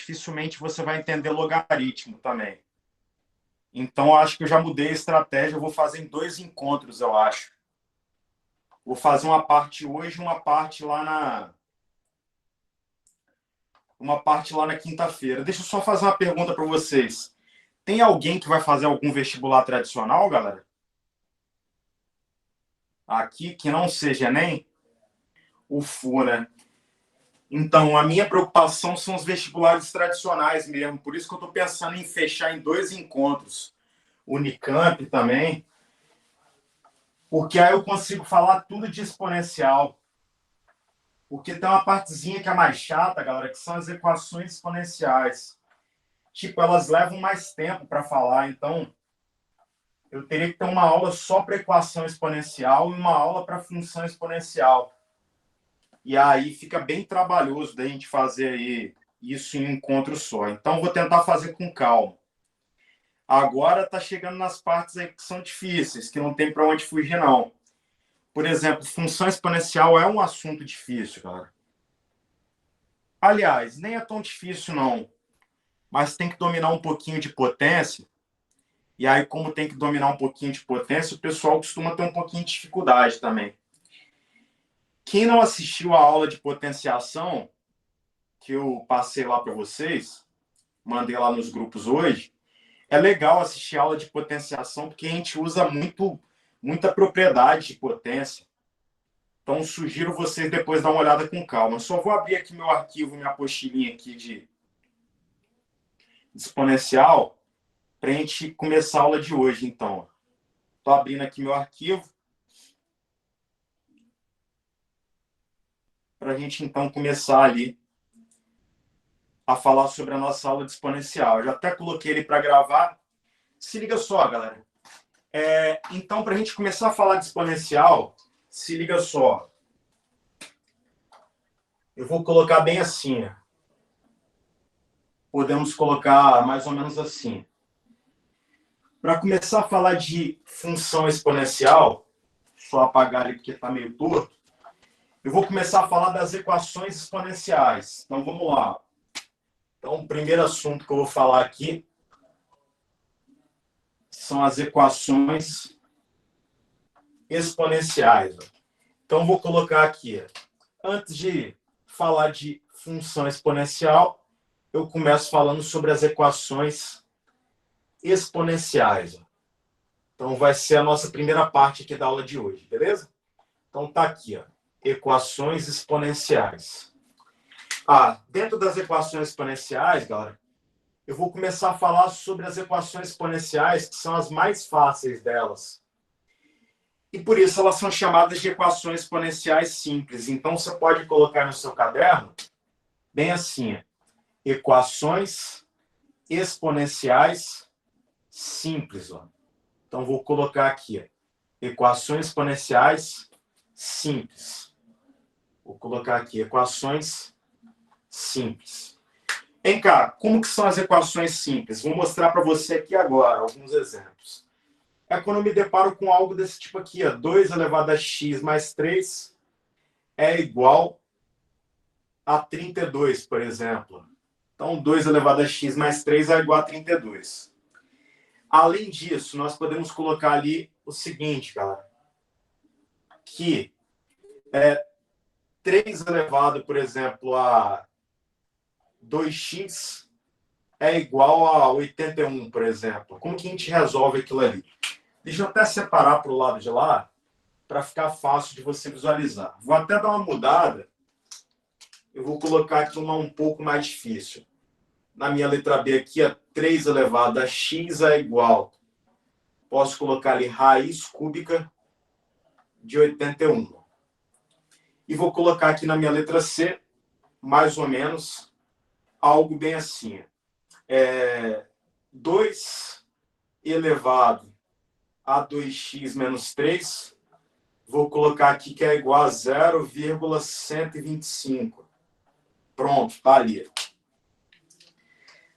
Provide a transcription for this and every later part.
dificilmente você vai entender logaritmo também. Então, acho que eu já mudei a estratégia. Eu vou fazer em 2 encontros, eu acho. Vou fazer uma parte hoje e uma parte lá na quinta-feira. Deixa eu só fazer uma pergunta para vocês. Tem alguém que vai fazer algum vestibular tradicional, galera? Aqui, que não seja Enem? O FU, né? Então, a minha preocupação são os vestibulares tradicionais mesmo. Por isso que eu estou pensando em fechar em 2 encontros. Unicamp também. Porque aí eu consigo falar tudo de exponencial. Porque tem uma partezinha que é mais chata, galera, que são as equações exponenciais. Tipo, elas levam mais tempo para falar. Então, eu teria que ter uma aula só para equação exponencial e uma aula para função exponencial. E aí fica bem trabalhoso da gente fazer aí isso em um encontro só. Então, vou tentar fazer com calma. Agora está chegando nas partes aí que são difíceis, que não tem para onde fugir, não. Por exemplo, função exponencial é um assunto difícil, cara. Aliás, nem é tão difícil, não. Mas tem que dominar um pouquinho de potência. E aí, como tem que dominar um pouquinho de potência, o pessoal costuma ter um pouquinho de dificuldade também. Quem não assistiu a aula de potenciação, que eu passei lá para vocês, mandei lá nos grupos hoje, é legal assistir a aula de potenciação, porque a gente usa muita propriedade de potência. Então, sugiro vocês depois dar uma olhada com calma. Eu só vou abrir aqui meu arquivo, minha apostilinha aqui de exponencial, para a gente começar a aula de hoje, então. Estou abrindo aqui meu arquivo. Para a gente, então, começar ali a falar sobre a nossa aula de exponencial. Eu já até coloquei ele para gravar. Se liga só, galera. Então, para a gente começar a falar de exponencial, se liga só. Eu vou colocar bem assim. Podemos colocar mais ou menos assim. Para começar a falar de função exponencial, só apagar ele porque está meio torto, eu vou começar a falar das equações exponenciais. Então, vamos lá. Então, o primeiro assunto que eu vou falar aqui são as equações exponenciais. Então, vou colocar aqui. Antes de falar de função exponencial, eu começo falando sobre as equações exponenciais. Então, vai ser a nossa primeira parte aqui da aula de hoje, beleza? Então, tá aqui, ó, equações exponenciais. Dentro das equações exponenciais, galera, eu vou começar a falar sobre as equações exponenciais, que são as mais fáceis delas. E por isso elas são chamadas de equações exponenciais simples. Então, você pode colocar no seu caderno, bem assim, equações exponenciais simples. Ó. Então, vou colocar aqui, equações exponenciais simples. Vou colocar aqui, equações simples. Vem cá, como que são as equações simples? Vou mostrar para você aqui agora alguns exemplos. É quando eu me deparo com algo desse tipo aqui, ó, 2 elevado a x mais 3 é igual a 32, por exemplo. Então, 2 elevado a x mais 3 é igual a 32. Além disso, nós podemos colocar ali o seguinte, galera, que 3 elevado, por exemplo, a 2x é igual a 81, por exemplo. Como que a gente resolve aquilo ali? Deixa eu até separar para o lado de lá, para ficar fácil de você visualizar. Vou até dar uma mudada. Eu vou colocar aqui uma um pouco mais difícil. Na minha letra B aqui, 3 elevado a x é igual. Posso colocar ali raiz cúbica de 81. E vou colocar aqui na minha letra C, mais ou menos, algo bem assim. 2 elevado a 2x menos 3, vou colocar aqui que é igual a 0,125. Pronto, tá ali.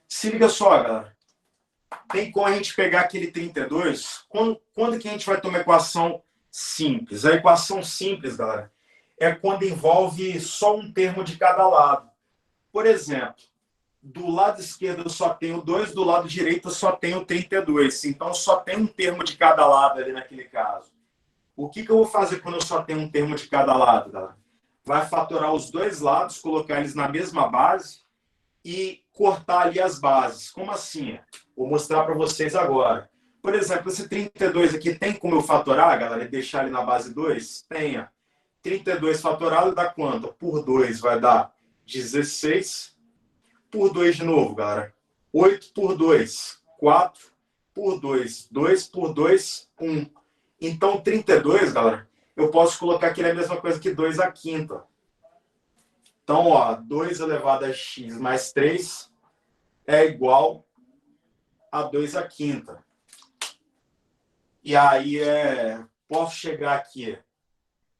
Se liga só, galera. Tem como a gente pegar aquele 32? Quando que a gente vai ter uma equação simples? A equação simples, galera, é quando envolve só um termo de cada lado. Por exemplo, do lado esquerdo eu só tenho 2, do lado direito eu só tenho 32. Então, só tem um termo de cada lado ali naquele caso. O que eu vou fazer quando eu só tenho um termo de cada lado, galera? Vai fatorar os dois lados, colocar eles na mesma base e cortar ali as bases. Como assim? Vou mostrar para vocês agora. Por exemplo, esse 32 aqui tem como eu fatorar, galera, e deixar ele na base 2? Tenha. 32 fatorado dá quanto? Por 2 vai dar 16. Por 2 de novo, galera. 8 por 2, 4 por 2, 2 por 2, 1. Então, 32, galera, eu posso colocar que ele é a mesma coisa que 2 à quinta. Então, ó, 2 elevado a x mais 3 é igual a 2 à quinta. E aí, posso chegar aqui,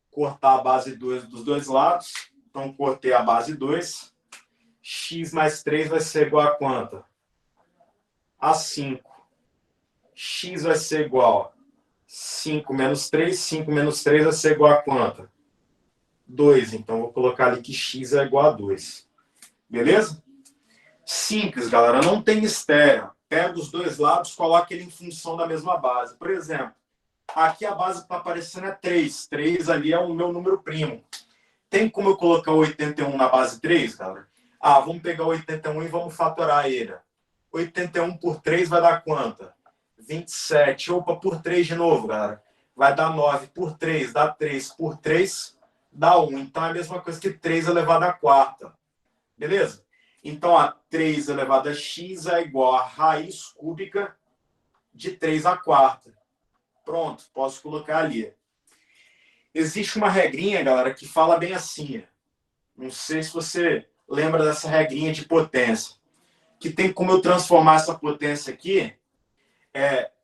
cortar a base 2 dos dois lados. Então, cortei a base 2. X mais 3 vai ser igual a quanto? A 5. X vai ser igual a 5 menos 3. 5 menos 3 vai ser igual a quanto? 2. Então, vou colocar ali que x é igual a 2. Beleza? Simples, galera. Não tem mistério. Pega os dois lados, coloca ele em função da mesma base. Por exemplo, aqui a base que está aparecendo é 3. 3 ali é o meu número primo. Tem como eu colocar o 81 na base 3, galera? Ah, vamos pegar o 81 e vamos fatorar ele. 81 por 3 vai dar quanto? 27. Opa, por 3 de novo, galera. Vai dar 9. Por 3 dá 3. Por 3 dá 1. Então é a mesma coisa que 3 elevado à quarta. Beleza? Então, a 3 elevado a x é igual a raiz cúbica de 3 à quarta. Pronto, posso colocar ali. Existe uma regrinha, galera, que fala bem assim. Não sei se você lembra dessa regrinha de potência. Que tem como eu transformar essa potência aqui,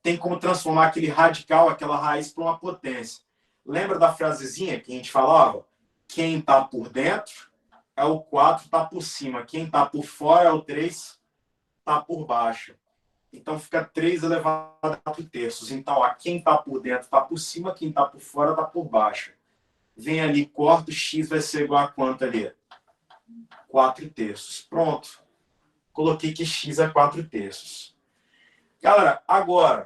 tem como transformar aquele radical, aquela raiz, para uma potência. Lembra da frasezinha que a gente falava? Quem está por dentro é o 4, está por cima. Quem está por fora é o 3, está por baixo. Então, fica 3 elevado a 4 terços. Então, ó, quem está por dentro está por cima, quem está por fora está por baixo. Vem ali, corta, o x vai ser igual a quanto ali? 4 terços. Pronto. Coloquei que x é 4 terços. Galera, agora,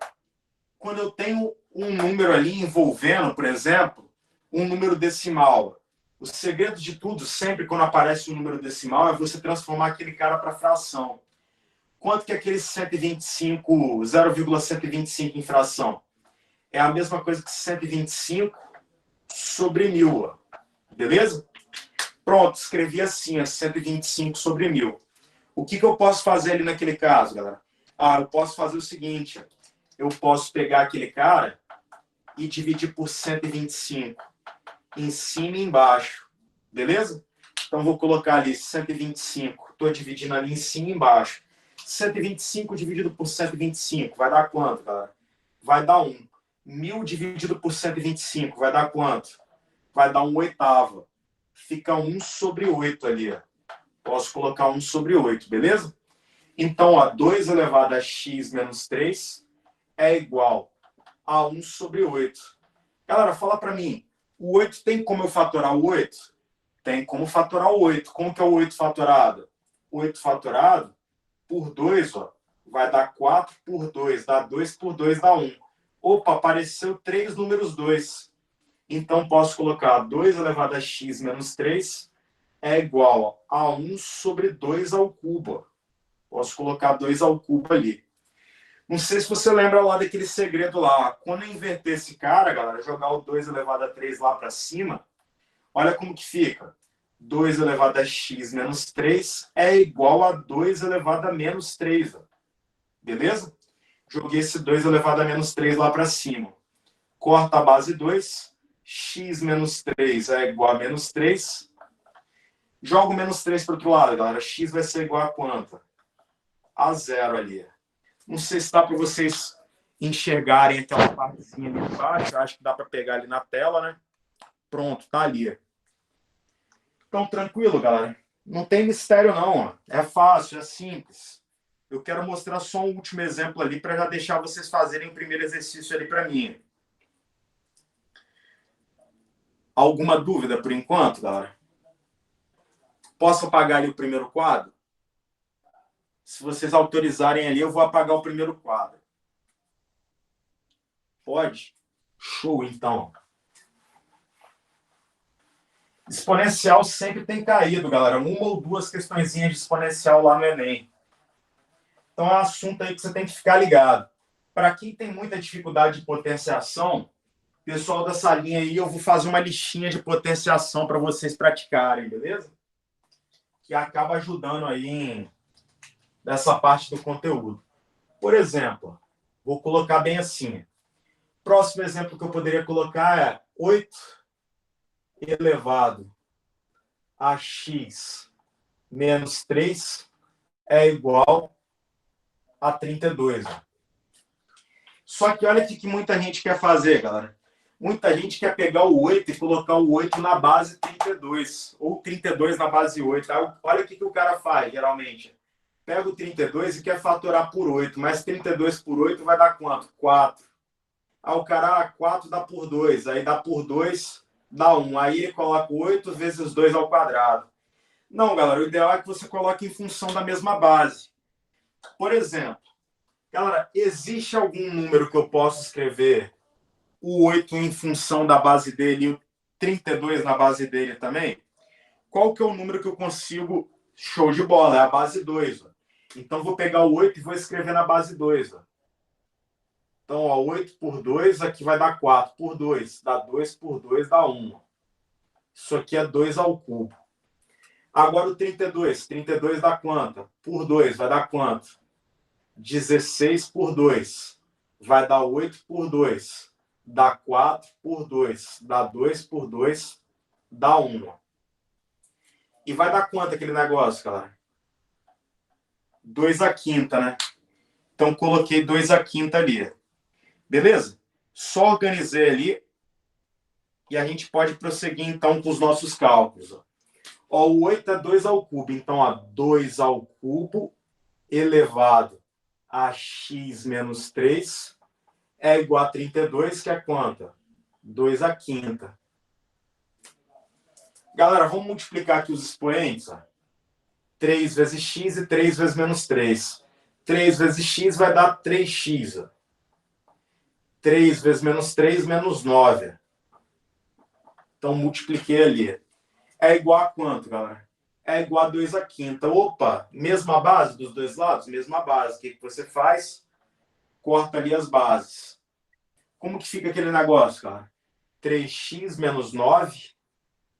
quando eu tenho um número ali envolvendo, por exemplo, um número decimal, o segredo de tudo, sempre quando aparece um número decimal, é você transformar aquele cara para fração. Quanto que é aquele 125, 0,125 em fração? É a mesma coisa que 125 sobre 1000. Beleza? Pronto, escrevi assim, 125 sobre 1000. O que eu posso fazer ali naquele caso, galera? Ah, eu posso fazer o seguinte. Eu posso pegar aquele cara e dividir por 125. Em cima e embaixo. Beleza? Então, vou colocar ali 125. Estou dividindo ali em cima e embaixo. 125 dividido por 125. Vai dar quanto, galera? Vai dar 1. 1000 dividido por 125. Vai dar quanto? Vai dar 1 oitava. Fica 1 sobre 8 ali. Ó. Posso colocar 1 sobre 8, beleza? Então, ó, 2 elevado a x menos 3 é igual a 1 sobre 8. Galera, fala para mim. O 8 tem como eu fatorar o 8? Tem como fatorar o 8. Como que é o 8 fatorado? 8 fatorado por 2, ó, vai dar 4 por 2. Dá 2 por 2 dá 1. Opa, apareceu 3 números 2. Então, posso colocar 2 elevado a x menos 3 é igual a 1 sobre 2 ao cubo. Posso colocar 2 ao cubo ali. Não sei se você lembra lá daquele segredo lá. Quando eu inverter esse cara, galera, jogar o 2 elevado a 3 lá para cima, olha como que fica. 2 elevado a x menos 3 é igual a 2 elevado a menos 3. Ó. Beleza? Joguei esse 2 elevado a menos 3 lá para cima. Corta a base 2. X menos 3 é igual a menos 3. Jogo menos 3 para o outro lado, galera. X vai ser igual a quanto? A 0 ali. Não sei se dá para vocês enxergarem aquela partezinha ali embaixo. Acho que dá para pegar ali na tela, né? Pronto, tá ali. Então, tranquilo, galera. Não tem mistério, não. Ó. É fácil, é simples. Eu quero mostrar só um último exemplo ali para já deixar vocês fazerem o primeiro exercício ali para mim. Alguma dúvida por enquanto, galera? Posso apagar ali o primeiro quadro? Se vocês autorizarem ali, eu vou apagar o primeiro quadro. Pode? Show, então. Exponencial sempre tem caído, galera. Uma ou duas questõezinhas de exponencial lá no Enem. Então é um assunto aí que você tem que ficar ligado. Para quem tem muita dificuldade de potenciação, pessoal da salinha aí, eu vou fazer uma listinha de potenciação para vocês praticarem, beleza? Que acaba ajudando aí nessa parte do conteúdo. Por exemplo, vou colocar bem assim. Próximo exemplo que eu poderia colocar é 8 elevado a x menos 3 é igual a 32. Só que olha o que muita gente quer fazer, galera. Muita gente quer pegar o 8 e colocar o 8 na base 32, ou 32 na base 8. Olha o que o cara faz, geralmente. Pega o 32 e quer fatorar por 8, mas 32 por 8 vai dar quanto? 4. Aí o cara, 4 dá por 2, aí dá por 2, dá 1. Aí ele coloca 8 vezes 2 ao quadrado. Não, galera, o ideal é que você coloque em função da mesma base. Por exemplo, galera, existe algum número que eu possa escrever o 8 em função da base dele e o 32 na base dele também? Qual que é o número que eu consigo? Show de bola, é a base 2. Ó. Então, vou pegar o 8 e vou escrever na base 2. Ó. Então, ó, 8 por 2, aqui vai dar 4 por 2. Dá 2 por 2, dá 1. Isso aqui é 2 ao cubo. Agora o 32. 32 dá quanto? Por 2, vai dar quanto? 16 por 2. Vai dar 8 por 2. Dá 4 por 2. Dá 2 por 2. Dá 1. E vai dar quanto aquele negócio, galera? 2 à quinta, né? Então, coloquei 2 à quinta ali. Beleza? Só organizei ali e a gente pode prosseguir, então, com os nossos cálculos. Ó, o 8 é 2 ao cubo. Então, ó, 2 ao cubo elevado a x menos 3 é igual a 32, que é quanto? 2 à quinta. Galera, vamos multiplicar aqui os expoentes. Ó. 3 vezes x e 3 vezes menos 3. 3 vezes x vai dar 3x. Ó. 3 vezes menos 3, menos 9. Então, multipliquei ali. É igual a quanto, galera? É igual a 2 à quinta. Opa, mesma base dos dois lados? Mesma base. O que você faz? Corta ali as bases. Como que fica aquele negócio, cara? 3x menos 9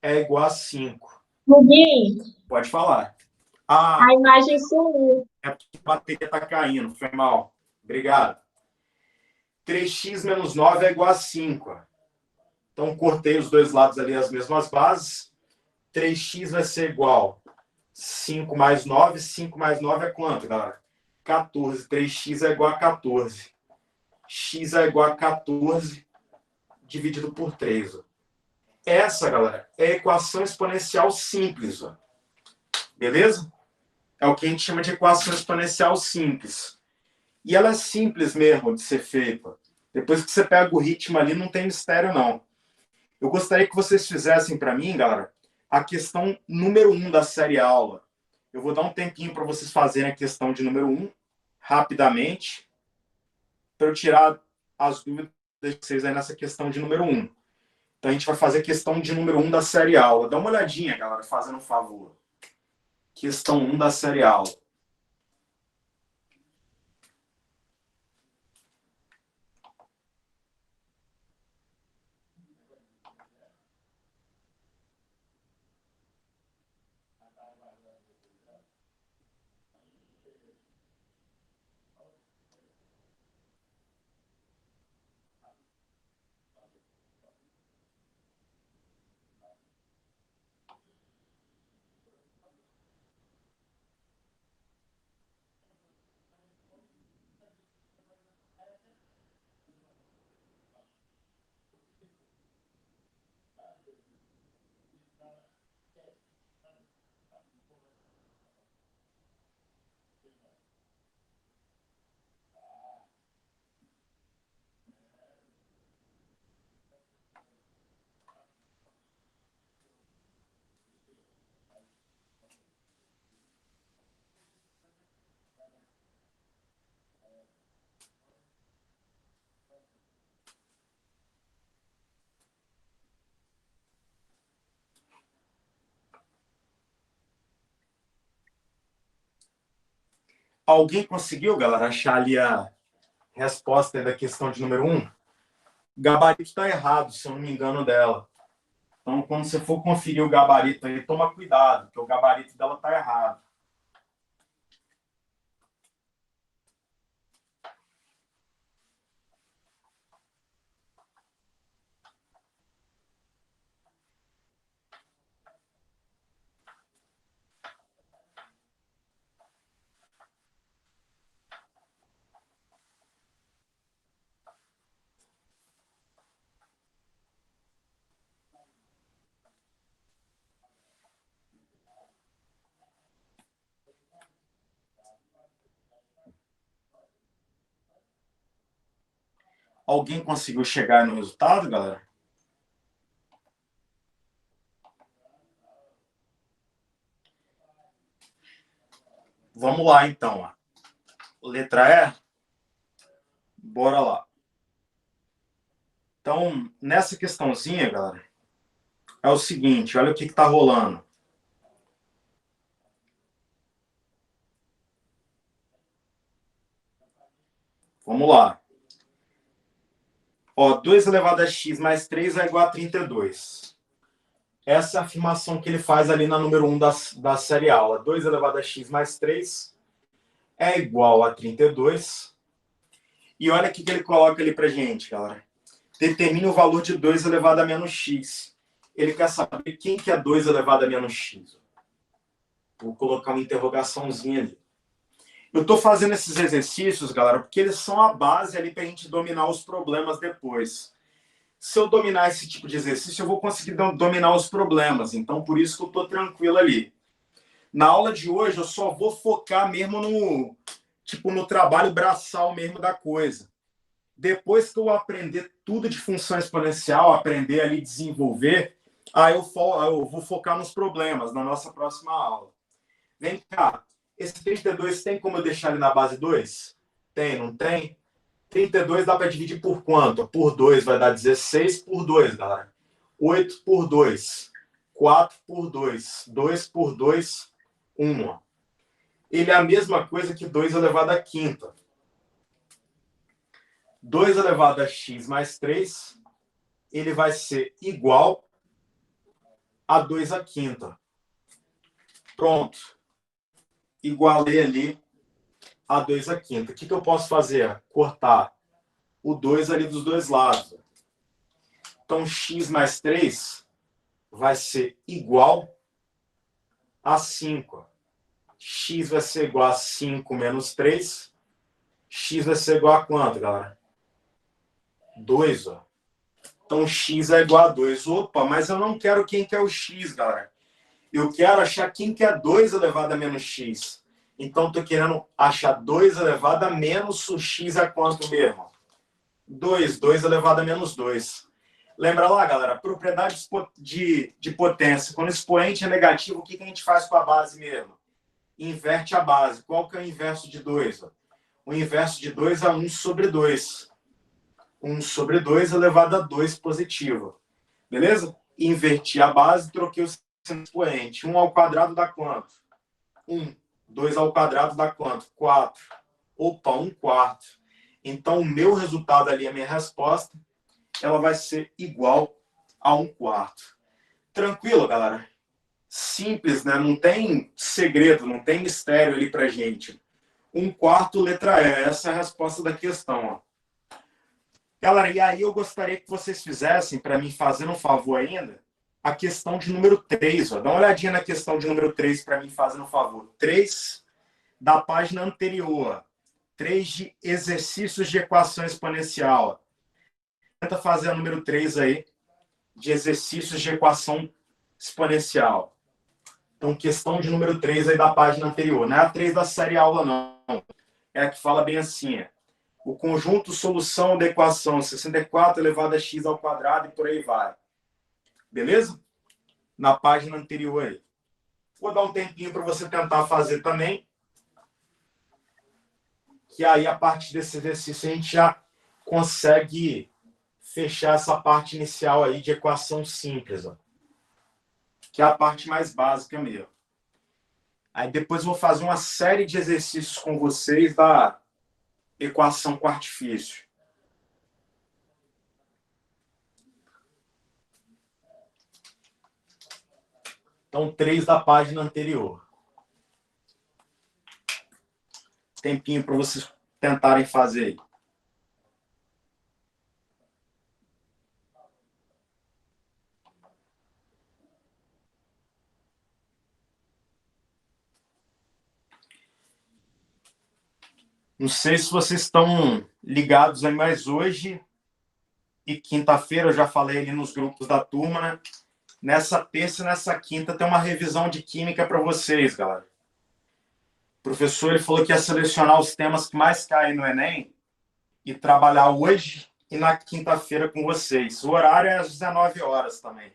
é igual a 5. Muguinho, Pode falar. a Ah, imagem sumiu. é porque a bateria está caindo. Foi mal. Obrigado. 3x menos 9 é igual a 5. Então, cortei os dois lados ali as mesmas bases. 3x vai ser igual a 5 mais 9. 5 mais 9 é quanto, galera? 14. 3x é igual a 14. X é igual a 14 dividido por 3. Ó. Essa, galera, é a equação exponencial simples. Ó. Beleza? É o que a gente chama de equação exponencial simples. E ela é simples mesmo de ser feita. Depois que você pega o ritmo ali, não tem mistério, não. Eu gostaria que vocês fizessem para mim, galera, a questão número 1 da série aula. Eu vou dar um tempinho para vocês fazerem a questão de número 1, rapidamente, para eu tirar as dúvidas de vocês aí nessa questão de número 1. Então, a gente vai fazer a questão de número 1 da série aula. Dá uma olhadinha, galera, fazendo um favor. Questão 1 da série aula. Alguém conseguiu, galera, achar ali a resposta da questão de número 1? O gabarito está errado, se eu não me engano, dela. Então, quando você for conferir o gabarito aí, toma cuidado, porque o gabarito dela está errado. Alguém conseguiu chegar no resultado, galera? Vamos lá, então. Letra E? Bora lá. Então, nessa questãozinha, galera, é o seguinte, olha o que está rolando. Vamos lá. Ó, 2 elevado a x mais 3 é igual a 32. Essa é a afirmação que ele faz ali na número 1 da série aula. 2 elevado a x mais 3 é igual a 32. E olha o que ele coloca ali pra gente, galera. Determine o valor de 2 elevado a menos x. Ele quer saber quem que é 2 elevado a menos x. Vou colocar uma interrogaçãozinha ali. Eu estou fazendo esses exercícios, galera, porque eles são a base ali para a gente dominar os problemas depois. Se eu dominar esse tipo de exercício, eu vou conseguir dominar os problemas. Então, por isso que eu estou tranquilo ali. Na aula de hoje, eu só vou focar mesmo no trabalho braçal mesmo da coisa. Depois que eu aprender tudo de função exponencial, aprender ali desenvolver, aí eu vou focar nos problemas na nossa próxima aula. Vem cá, esse 32 tem como eu deixar ele na base 2? Tem, não tem? 32 dá para dividir por quanto? Por 2 vai dar 16 por 2, galera. 8 por 2. 4 por 2. 2 por 2, 1. Ele é a mesma coisa que 2 elevado à quinta. 2 elevado a x mais 3, ele vai ser igual a 2 à quinta. Pronto. Igualei ali a 2 à quinta. O que eu posso fazer? Cortar o 2 ali dos dois lados. Então, x mais 3 vai ser igual a 5. X vai ser igual a 5 menos 3. X vai ser igual a quanto, galera? 2, ó. Então, x é igual a 2. Opa, mas eu não quero quem que é o x, galera. Eu quero achar quem que é 2 elevado a menos x. Então, estou querendo achar 2 elevado a menos o x é quanto mesmo? 2. 2 elevado a menos 2. Lembra lá, galera? Propriedade de potência. Quando o expoente é negativo, o que a gente faz com a base mesmo? Inverte a base. Qual que é o inverso de 2? O inverso de 2 é 1 sobre 2. 1 sobre 2 elevado a 2 positivo. Beleza? Inverti a base, troquei o expoente. 1 ao quadrado dá quanto? 1. 2 ao quadrado dá quanto? 4. Opa, 1 quarto. Então, o meu resultado ali, a minha resposta, ela vai ser igual a 1 quarto. Tranquilo, galera? Simples, né? Não tem segredo, não tem mistério ali pra gente. 1 quarto, letra E. Essa é a resposta da questão, ó. Galera, e aí eu gostaria que vocês fizessem, para mim, fazendo um favor ainda, a questão de número 3. Ó. Dá uma olhadinha na questão de número 3 para mim, fazendo um favor. 3 da página anterior. 3 de exercícios de equação exponencial. Tenta fazer a número 3 aí, de exercícios de equação exponencial. Então, questão de número 3 aí da página anterior. Não é a 3 da série aula, não. É a que fala bem assim, o conjunto solução da equação 64 elevado a x ao quadrado e por aí vai. Beleza? Na página anterior aí. Vou dar um tempinho para você tentar fazer também. Que aí, a partir desse exercício, a gente já consegue fechar essa parte inicial aí de equação simples. Ó, que é a parte mais básica mesmo. Aí depois eu vou fazer uma série de exercícios com vocês da equação com artifício. Então, 3 da página anterior. Tempinho para vocês tentarem fazer aí. Não sei se vocês estão ligados aí, mas hoje e quinta-feira, eu já falei ali nos grupos da turma, né? Nessa terça e nessa quinta tem uma revisão de química para vocês, galera. O professor ele falou que ia selecionar os temas que mais caem no Enem e trabalhar hoje e na quinta-feira com vocês. O horário é às 19 horas também.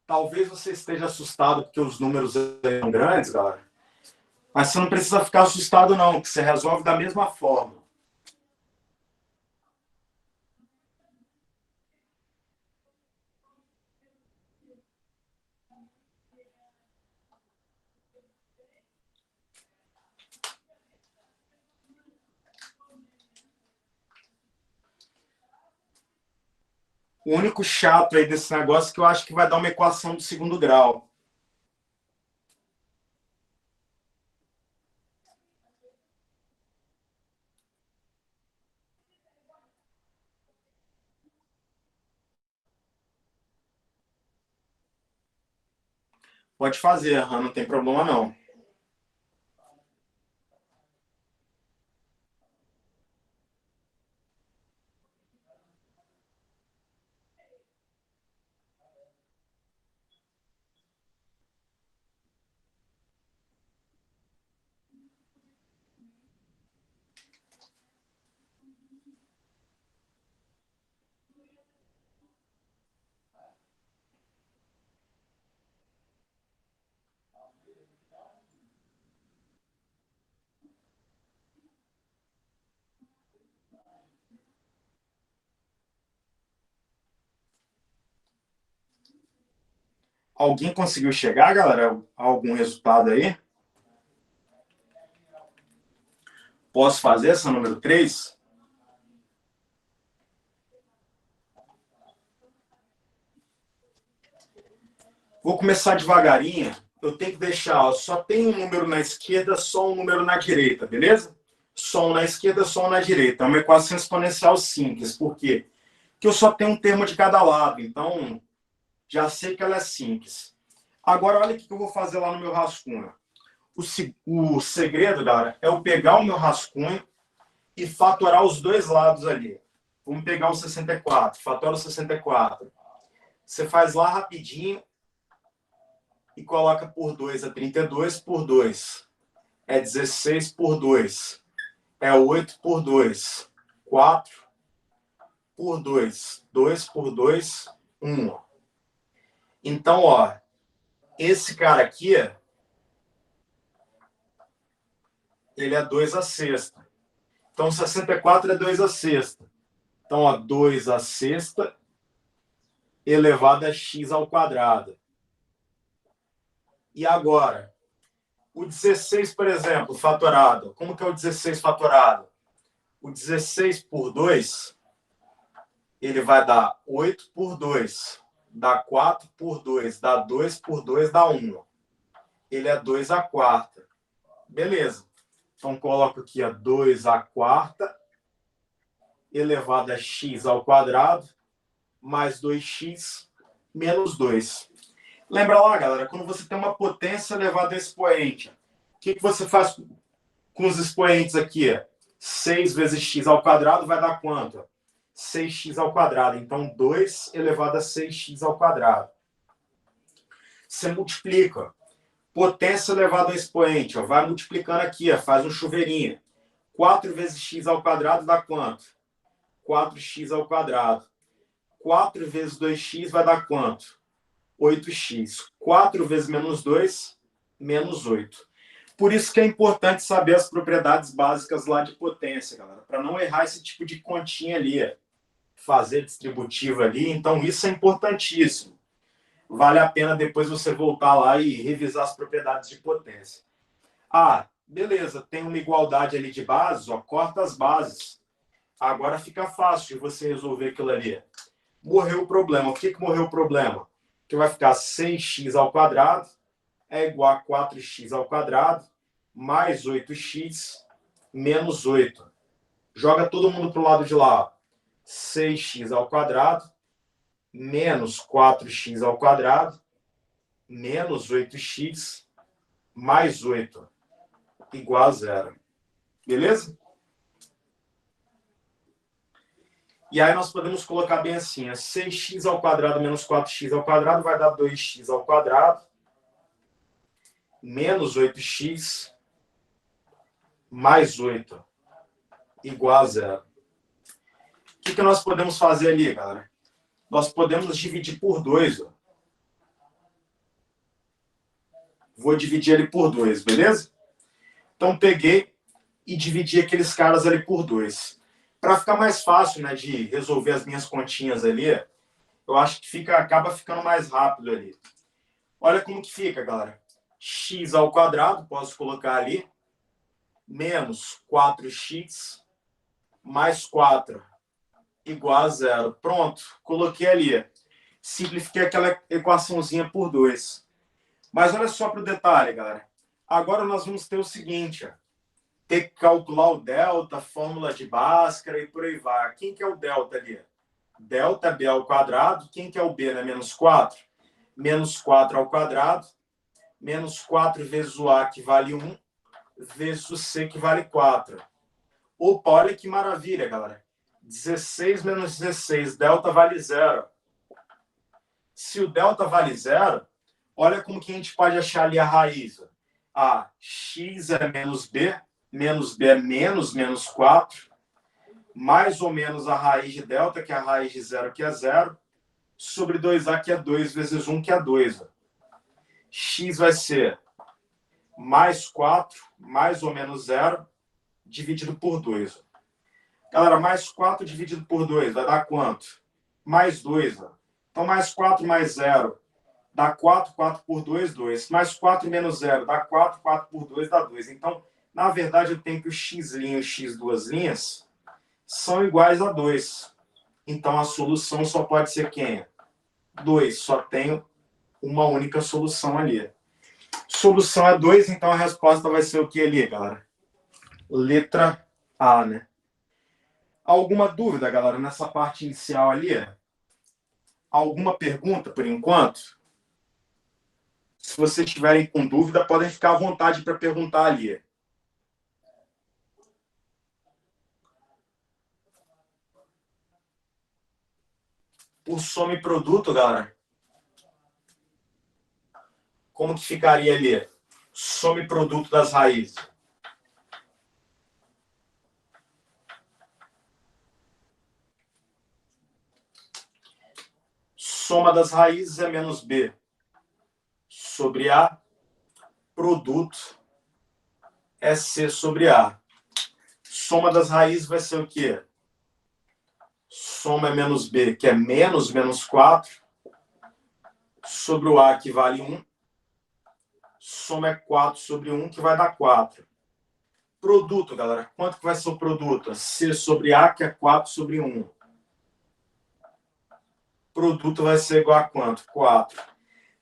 Talvez você esteja assustado porque os números são grandes, galera. Mas você não precisa ficar assustado, não, que você resolve da mesma forma. O único chato aí desse negócio é que eu acho que vai dar uma equação do segundo grau. Pode fazer, não tem problema não. Alguém conseguiu chegar, galera? A algum resultado aí? Posso fazer essa número 3? Vou começar devagarinho. Eu tenho que deixar, ó, só tem um número na esquerda, só um número na direita, beleza? Só um na esquerda, só um na direita. É uma equação exponencial simples. Por quê? Porque eu só tenho um termo de cada lado. Então, já sei que ela é simples. Agora, olha o que eu vou fazer lá no meu rascunho. O segredo, galera, é eu pegar o meu rascunho e fatorar os dois lados ali. Vamos pegar o 64. Fatora o 64. Você faz lá rapidinho e coloca por 2 é 32 por 2. É 16 por 2. É 8 por 2. 4 por 2. 2 por 2, 1. Então, ó, esse cara aqui, ele é 2 à sexta. Então, 64 é 2 à sexta. Então, ó, 2 à sexta elevado a x ao quadrado. E agora, o 16, por exemplo, fatorado. Como que é o 16 fatorado? O 16 por 2, ele vai dar 8 por 2. Dá 4 por 2. Dá 2 por 2, dá 1. Ele é 2 à quarta. Beleza. Então, coloco aqui a 2 à quarta elevado a x ao quadrado mais 2x menos 2. Lembra lá, galera, quando você tem uma potência elevada a expoente, o que você faz com os expoentes aqui? 6 vezes x ao quadrado vai dar quanto? 6x ao quadrado. Então, 2 elevado a 6x ao quadrado. Você multiplica. Potência elevada a expoente. Vai multiplicando aqui. Faz um chuveirinho. 4 vezes x ao quadrado dá quanto? 4x ao quadrado. 4 vezes 2x vai dar quanto? 8x. 4 vezes menos 2, menos 8. Por isso que é importante saber as propriedades básicas lá de potência, galera, para não errar esse tipo de continha ali, fazer distributiva ali. Então, isso é importantíssimo. Vale a pena depois você voltar lá e revisar as propriedades de potência. Ah, beleza, tem uma igualdade ali de bases, ó, corta as bases. Agora fica fácil de você resolver aquilo ali. Morreu o problema. Por que morreu o problema? Que vai ficar 6x ao quadrado é igual a 4x ao quadrado mais 8x menos 8. Joga todo mundo para o lado de lá. 6x ao quadrado menos 4x ao quadrado menos 8x mais 8 igual a 0. Beleza? E aí nós podemos colocar bem assim, 6x ao quadrado menos 4x ao quadrado vai dar 2x ao quadrado menos 8x mais 8 igual a 0. O que nós podemos fazer ali, galera? Nós podemos dividir por 2. Ó. Vou dividir ele por 2, beleza? Então, peguei e dividi aqueles caras ali por 2. Para ficar mais fácil, né, de resolver as minhas continhas ali, eu acho que acaba ficando mais rápido ali. Olha como que fica, galera. X ao quadrado, posso colocar ali, menos 4x mais 4 igual a 0. Pronto, coloquei ali. Simplifiquei aquela equaçãozinha por 2. Mas olha só para o detalhe, galera. Agora nós vamos ter o seguinte, ó. Ter que calcular o delta, fórmula de Bhaskara e por aí vai. Quem que é o delta ali? Delta B ao quadrado. Quem que é o B, né? Menos 4. Menos 4 ao quadrado. Menos 4 vezes o A, que vale 1, vezes o C, que vale 4. Opa, olha que maravilha, galera. 16 menos 16, delta vale 0. Se o delta vale 0, olha como que a gente pode achar ali a raiz. X é menos B é menos 4, mais ou menos a raiz de delta, que é a raiz de 0, que é 0, sobre 2A, que é 2, vezes 1, que é 2. X vai ser mais 4, mais ou menos 0, dividido por 2. Galera, mais 4 dividido por 2 vai dar quanto? Mais 2. Então, mais 4 mais 0 dá 4, 4 por 2, 2. Mais 4 menos 0 dá 4, 4 por 2 dá 2. Então, na verdade, eu tenho que o x' e o x duas linhas são iguais a 2. Então, a solução só pode ser quem? 2. Só tenho uma única solução ali. Solução é 2, então a resposta vai ser o que ali, galera? Letra A, né? Alguma dúvida, galera, nessa parte inicial ali? Alguma pergunta, por enquanto? Se vocês estiverem com dúvida, podem ficar à vontade para perguntar ali. Por soma e produto, galera, como que ficaria ali? Soma e produto das raízes. Soma das raízes é menos B sobre A. Produto é C sobre A. Soma das raízes vai ser o quê? Soma é menos B, que é menos 4, sobre o A, que vale 1. Soma é 4 sobre 1, que vai dar 4. Produto, galera. Quanto que vai ser o produto? C sobre A, que é 4 sobre 1. Produto vai ser igual a quanto? 4.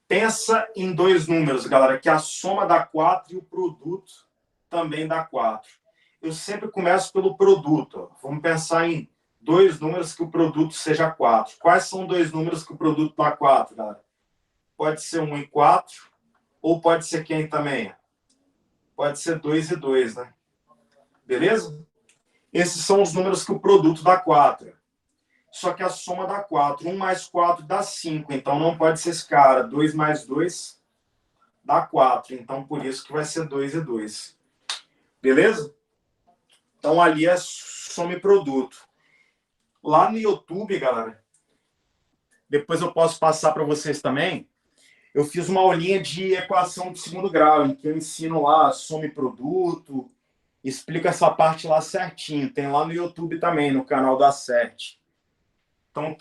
Pensa em dois números, galera, que a soma dá 4 e o produto também dá 4. Eu sempre começo pelo produto. Vamos pensar em dois números que o produto seja 4. Quais são dois números que o produto dá 4, galera? Pode ser 1 e 4, ou pode ser quem também? Pode ser 2 e 2, né? Beleza? Esses são os números que o produto dá 4. Só que a soma dá 4. 1 mais 4 dá 5. Então, não pode ser esse cara. 2 mais 2 dá 4. Então, por isso que vai ser 2 e 2. Beleza? Então, ali é soma e produto. Lá no YouTube, galera, depois eu posso passar para vocês também, eu fiz uma aulinha de equação de segundo grau, em que eu ensino lá soma e produto, explico essa parte lá certinho. Tem lá no YouTube também, no canal da CERT. Então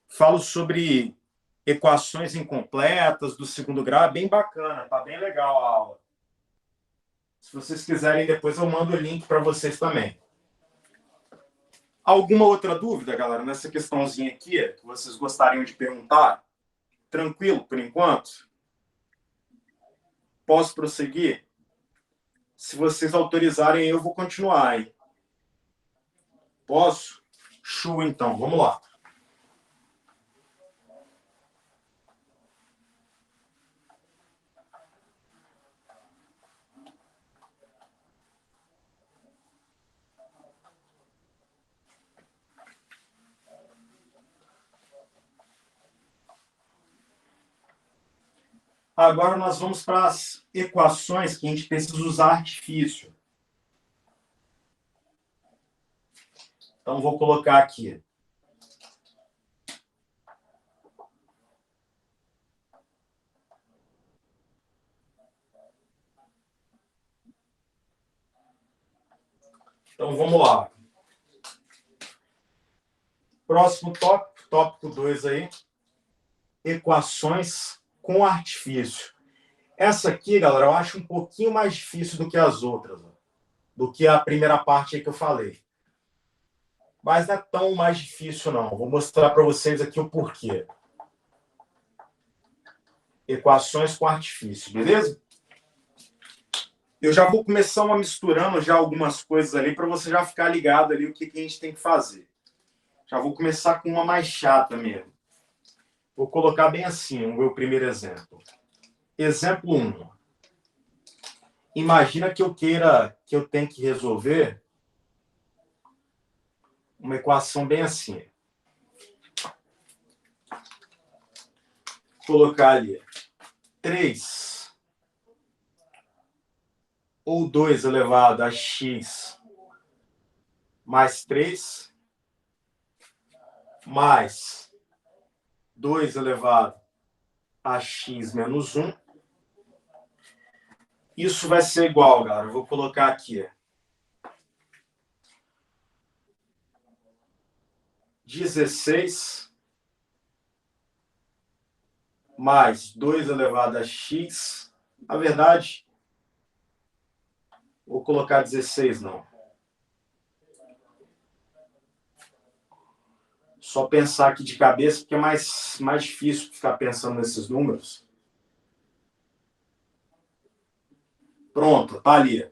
falo sobre equações incompletas do segundo grau, é bem bacana, tá bem legal a aula. Se vocês quiserem, depois eu mando o link para vocês também. Alguma outra dúvida, galera, nessa questãozinha aqui, que vocês gostariam de perguntar? Tranquilo, por enquanto? Posso prosseguir? Se vocês autorizarem, eu vou continuar, hein? Posso? Show, então. Vamos lá. Agora nós vamos para as equações que a gente precisa usar artifício. Então, vou colocar aqui. Então, vamos lá. Próximo tópico, tópico 2 aí. Equações com artifício. Essa aqui, galera, eu acho um pouquinho mais difícil do que as outras, do que a primeira parte aí que eu falei. Mas não é tão mais difícil, não. Vou mostrar para vocês aqui o porquê. Equações com artifício, beleza? Eu já vou começar misturando já algumas coisas ali para você já ficar ligado ali o que a gente tem que fazer. Já vou começar com uma mais chata mesmo. Vou colocar bem assim o meu primeiro exemplo. Exemplo 1. Imagina que eu tenho que resolver uma equação bem assim. Vou colocar ali 3 ou 2 elevado a x mais 3 mais 2 elevado a x menos 1. Isso vai ser igual, galera. Eu vou colocar aqui. 16 mais 2 elevado a x. Na verdade, vou colocar 16, não. Só pensar aqui de cabeça, porque é mais difícil ficar pensando nesses números. Pronto, tá ali.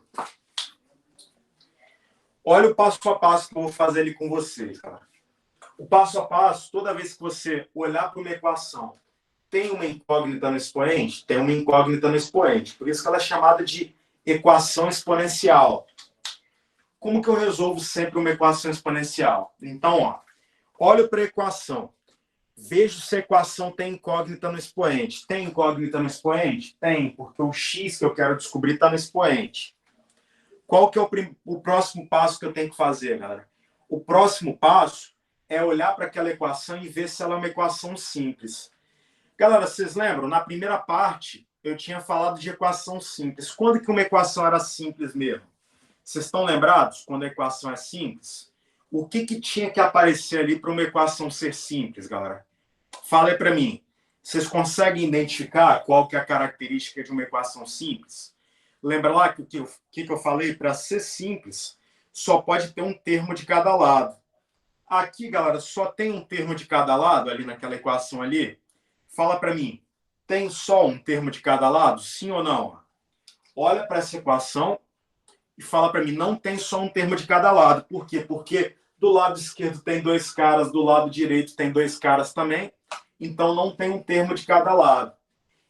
Olha o passo a passo que eu vou fazer ali com vocês, cara. O passo a passo, toda vez que você olhar para uma equação, tem uma incógnita no expoente? Tem uma incógnita no expoente. Por isso que ela é chamada de equação exponencial. Como que eu resolvo sempre uma equação exponencial? Então, ó, olho para a equação. Vejo se a equação tem incógnita no expoente. Tem incógnita no expoente? Tem, porque o x que eu quero descobrir está no expoente. Qual que é o próximo passo que eu tenho que fazer, galera? O próximo passo é olhar para aquela equação e ver se ela é uma equação simples. Galera, vocês lembram? Na primeira parte, eu tinha falado de equação simples. Quando que uma equação era simples mesmo? Vocês estão lembrados quando a equação é simples? O que tinha que aparecer ali para uma equação ser simples, galera? Fala aí para mim. Vocês conseguem identificar qual que é a característica de uma equação simples? Lembra lá que o que eu falei? Para ser simples, só pode ter um termo de cada lado. Aqui, galera, só tem um termo de cada lado ali naquela equação ali. Fala para mim, tem só um termo de cada lado? Sim ou não? Olha para essa equação e fala para mim, não tem só um termo de cada lado. Por quê? Porque do lado esquerdo tem 2 caras, do lado direito tem 2 caras também. Então, não tem um termo de cada lado.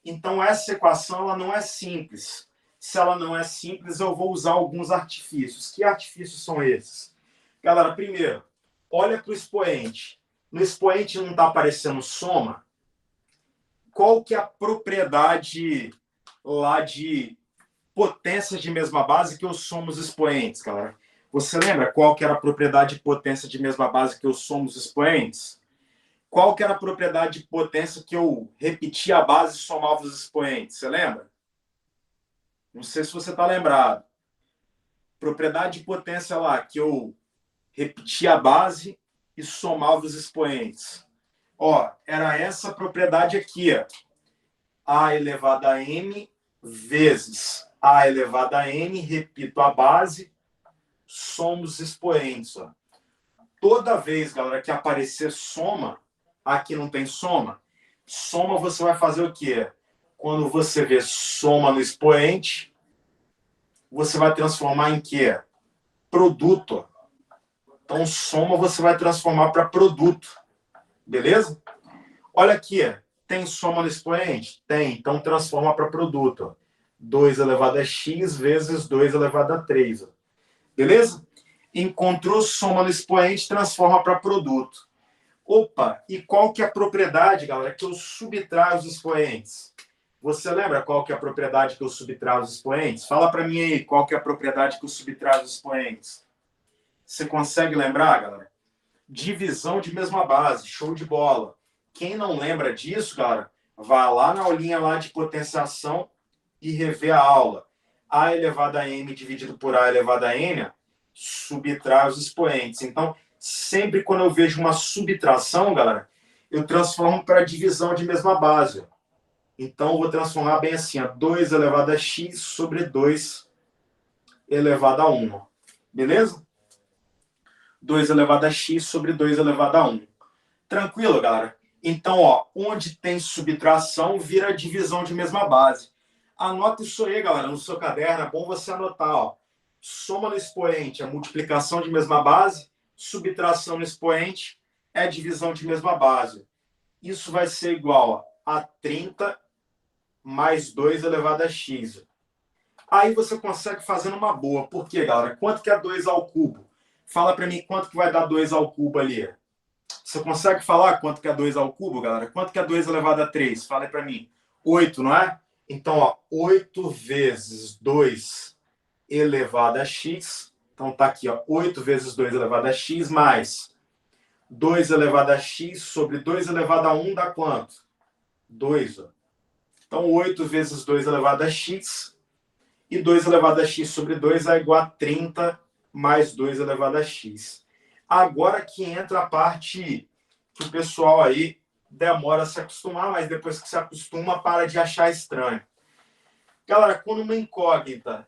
Então, essa equação ela não é simples. Se ela não é simples, eu vou usar alguns artifícios. Que artifícios são esses? Galera, primeiro, olha para o expoente. No expoente não está aparecendo soma? Qual que é a propriedade lá de potências de mesma base que eu somo os expoentes, galera? Você lembra qual que era a propriedade de potência de mesma base que eu somo os expoentes? Qual que era a propriedade de potência que eu repetia a base e somava os expoentes? Você lembra? Não sei se você está lembrado. Propriedade de potência lá, que eu repetia a base e somava os expoentes. Ó, era essa propriedade aqui, ó. A elevado a n vezes A elevado a n, repito a base, somo os expoentes. Ó. Toda vez, galera, que aparecer soma, aqui não tem soma, soma você vai fazer o quê? Quando você vê soma no expoente, você vai transformar em quê? Produto. Então, soma você vai transformar para produto. Beleza? Olha aqui, tem soma no expoente? Tem, então transforma para produto. 2 elevado a x vezes 2 elevado a 3. Beleza? Encontrou soma no expoente, transforma para produto. Opa, e qual que é a propriedade, galera, que eu subtraio os expoentes? Você lembra qual que é a propriedade que eu subtraio os expoentes? Fala para mim aí, qual que é a propriedade que eu subtraio os expoentes? Você consegue lembrar, galera? Divisão de mesma base, show de bola. Quem não lembra disso, galera, vá lá na aulinha lá de potenciação e rever a aula. A elevado a m dividido por A elevado a n, subtrai os expoentes. Então, sempre quando eu vejo uma subtração, galera, eu transformo para divisão de mesma base. Então, eu vou transformar bem assim, 2 elevado a x sobre 2 elevado a 1. Beleza? 2 elevado a x sobre 2 elevado a 1. Tranquilo, galera? Então, ó, onde tem subtração, vira divisão de mesma base. Anota isso aí, galera, no seu caderno. É bom você anotar, ó. Soma no expoente é multiplicação de mesma base, subtração no expoente é divisão de mesma base. Isso vai ser igual a 30 mais 2 elevado a x. Aí você consegue fazer numa boa. Por quê, galera? Quanto que é 2 ao cubo? Fala para mim quanto que vai dar 2 ao cubo ali. Você consegue falar quanto que é 2 ao cubo, galera? Quanto que é 2 elevado a 3? Fala aí para mim. 8, não é? Então, ó, 8 vezes 2 elevado a x. Então, tá aqui, ó, 8 vezes 2 elevado a x mais 2 elevado a x sobre 2 elevado a 1 dá quanto? 2. Ó. Então, 8 vezes 2 elevado a x e 2 elevado a x sobre 2 é igual a 30 mais 2 elevado a x. Agora que entra a parte que o pessoal aí demora a se acostumar, mas depois que se acostuma, para de achar estranho. Galera, quando uma incógnita,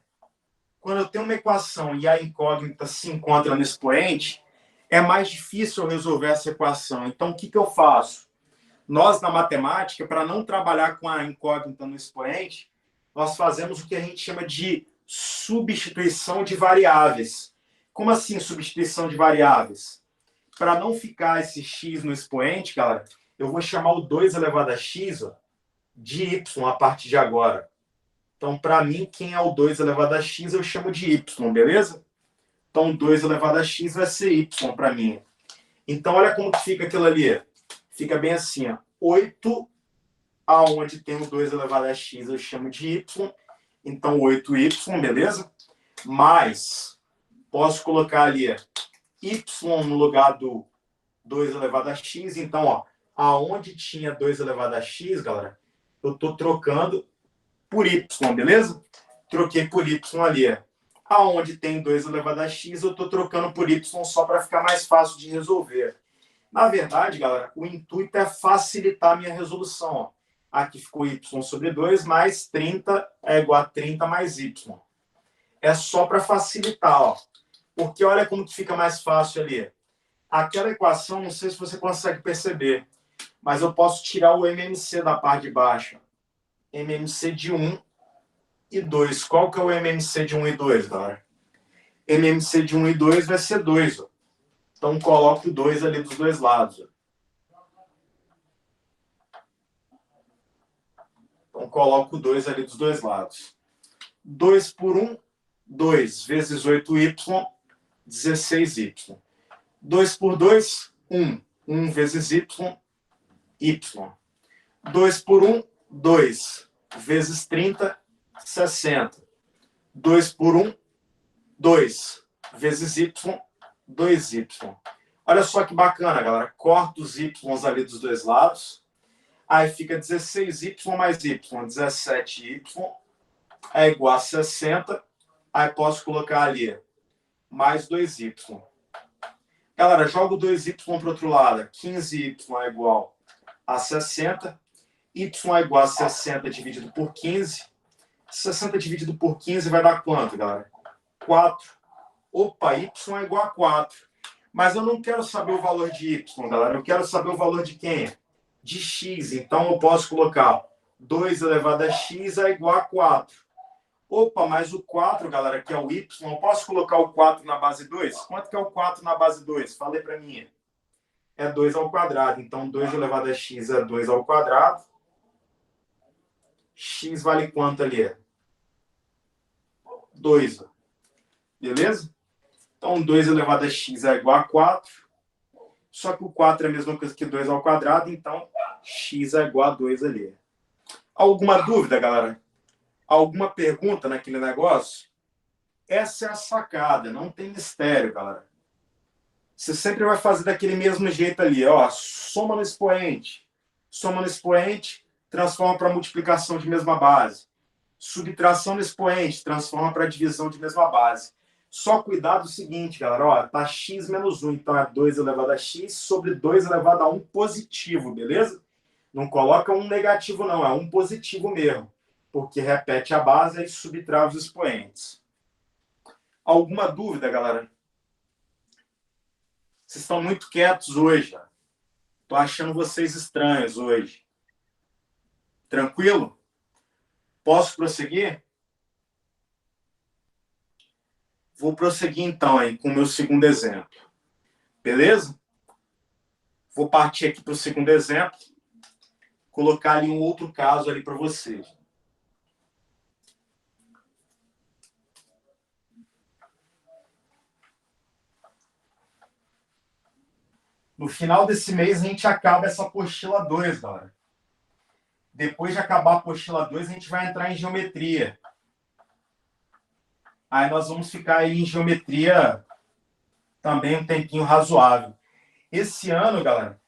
quando eu tenho uma equação e a incógnita se encontra no expoente, é mais difícil eu resolver essa equação. Então, o que eu faço? Nós, na matemática, para não trabalhar com a incógnita no expoente, nós fazemos o que a gente chama de substituição de variáveis. Como assim substituição de variáveis? Para não ficar esse x no expoente, galera, eu vou chamar o 2 elevado a x ó, de y a partir de agora. Então, para mim, quem é o 2 elevado a x, eu chamo de y, beleza? Então, 2 elevado a x vai ser y para mim. Então, olha como que fica aquilo ali. Fica bem assim, ó. 8, aonde tem o 2 elevado a x, eu chamo de y. Então, 8y, beleza? Mais, posso colocar ali y no lugar do 2 elevado a x. Então, ó, aonde tinha 2 elevado a x, galera, eu estou trocando por y, beleza? Troquei por y ali. Aonde tem 2 elevado a x, eu estou trocando por y só para ficar mais fácil de resolver. Na verdade, galera, o intuito é facilitar a minha resolução. Ó. Aqui ficou y sobre 2 mais 30 é igual a 30 mais y. É só para facilitar, ó. Porque olha como que fica mais fácil ali. Aquela equação, não sei se você consegue perceber, mas eu posso tirar o MMC da parte de baixo. MMC de 1 e 2. Qual que é o MMC de 1 e 2, galera? MMC de 1 e 2 vai ser 2. Ó. Então, coloco o 2 ali dos dois lados. Ó. Então, coloco o 2 ali dos dois lados. 2 por 1, 2 vezes 8y, 16y. 2 por 2, 1. 1 vezes y, y. 2 por 1, 2 vezes 30, 60. 2 por 1, 2 vezes y, 2y. Olha só que bacana, galera. Corta os y ali dos dois lados. Aí fica 16y mais y. 17y é igual a 60. Aí posso colocar ali mais 2y. Galera, joga o 2y para o outro lado. 15y é igual a 60. Y é igual a 60 dividido por 15. 60 dividido por 15 vai dar quanto, galera? 4. Opa, y é igual a 4. Mas eu não quero saber o valor de y, galera. Eu quero saber o valor de quem? De x. Então, eu posso colocar 2 elevado a x é igual a 4. Opa, mas o 4, galera, que é o y, eu posso colocar o 4 na base 2? Quanto que é o 4 na base 2? Falei para mim. É 2 ao quadrado. Então, 2 elevado a x é 2 ao quadrado. X vale quanto ali? 2. Beleza? Então, 2 elevado a x é igual a 4. Só que o 4 é a mesma coisa que 2 ao quadrado. Então, x é igual a 2 ali. Alguma dúvida, galera? Alguma pergunta naquele negócio? Essa é a sacada. Não tem mistério, galera. Você sempre vai fazer daquele mesmo jeito ali. Ó, soma no expoente. Soma no expoente, transforma para multiplicação de mesma base. Subtração no expoente, transforma para divisão de mesma base. Só cuidado o seguinte, galera. Ó, tá x menos 1, então é 2 elevado a x sobre 2 elevado a 1 positivo, beleza? Não coloca 1 negativo, não. É 1 positivo mesmo. Porque repete a base e subtrai os expoentes. Alguma dúvida, galera? Vocês estão muito quietos hoje. Tô achando vocês estranhos hoje. Tranquilo? Posso prosseguir? Vou prosseguir, então, aí, com o meu segundo exemplo. Beleza? Vou partir aqui para o segundo exemplo. Colocar ali um outro caso ali para vocês. No final desse mês, a gente acaba essa apostila 2, galera. Depois de acabar a apostila 2, a gente vai entrar em geometria. Aí nós vamos ficar aí em geometria também um tempinho razoável. Esse ano, galera,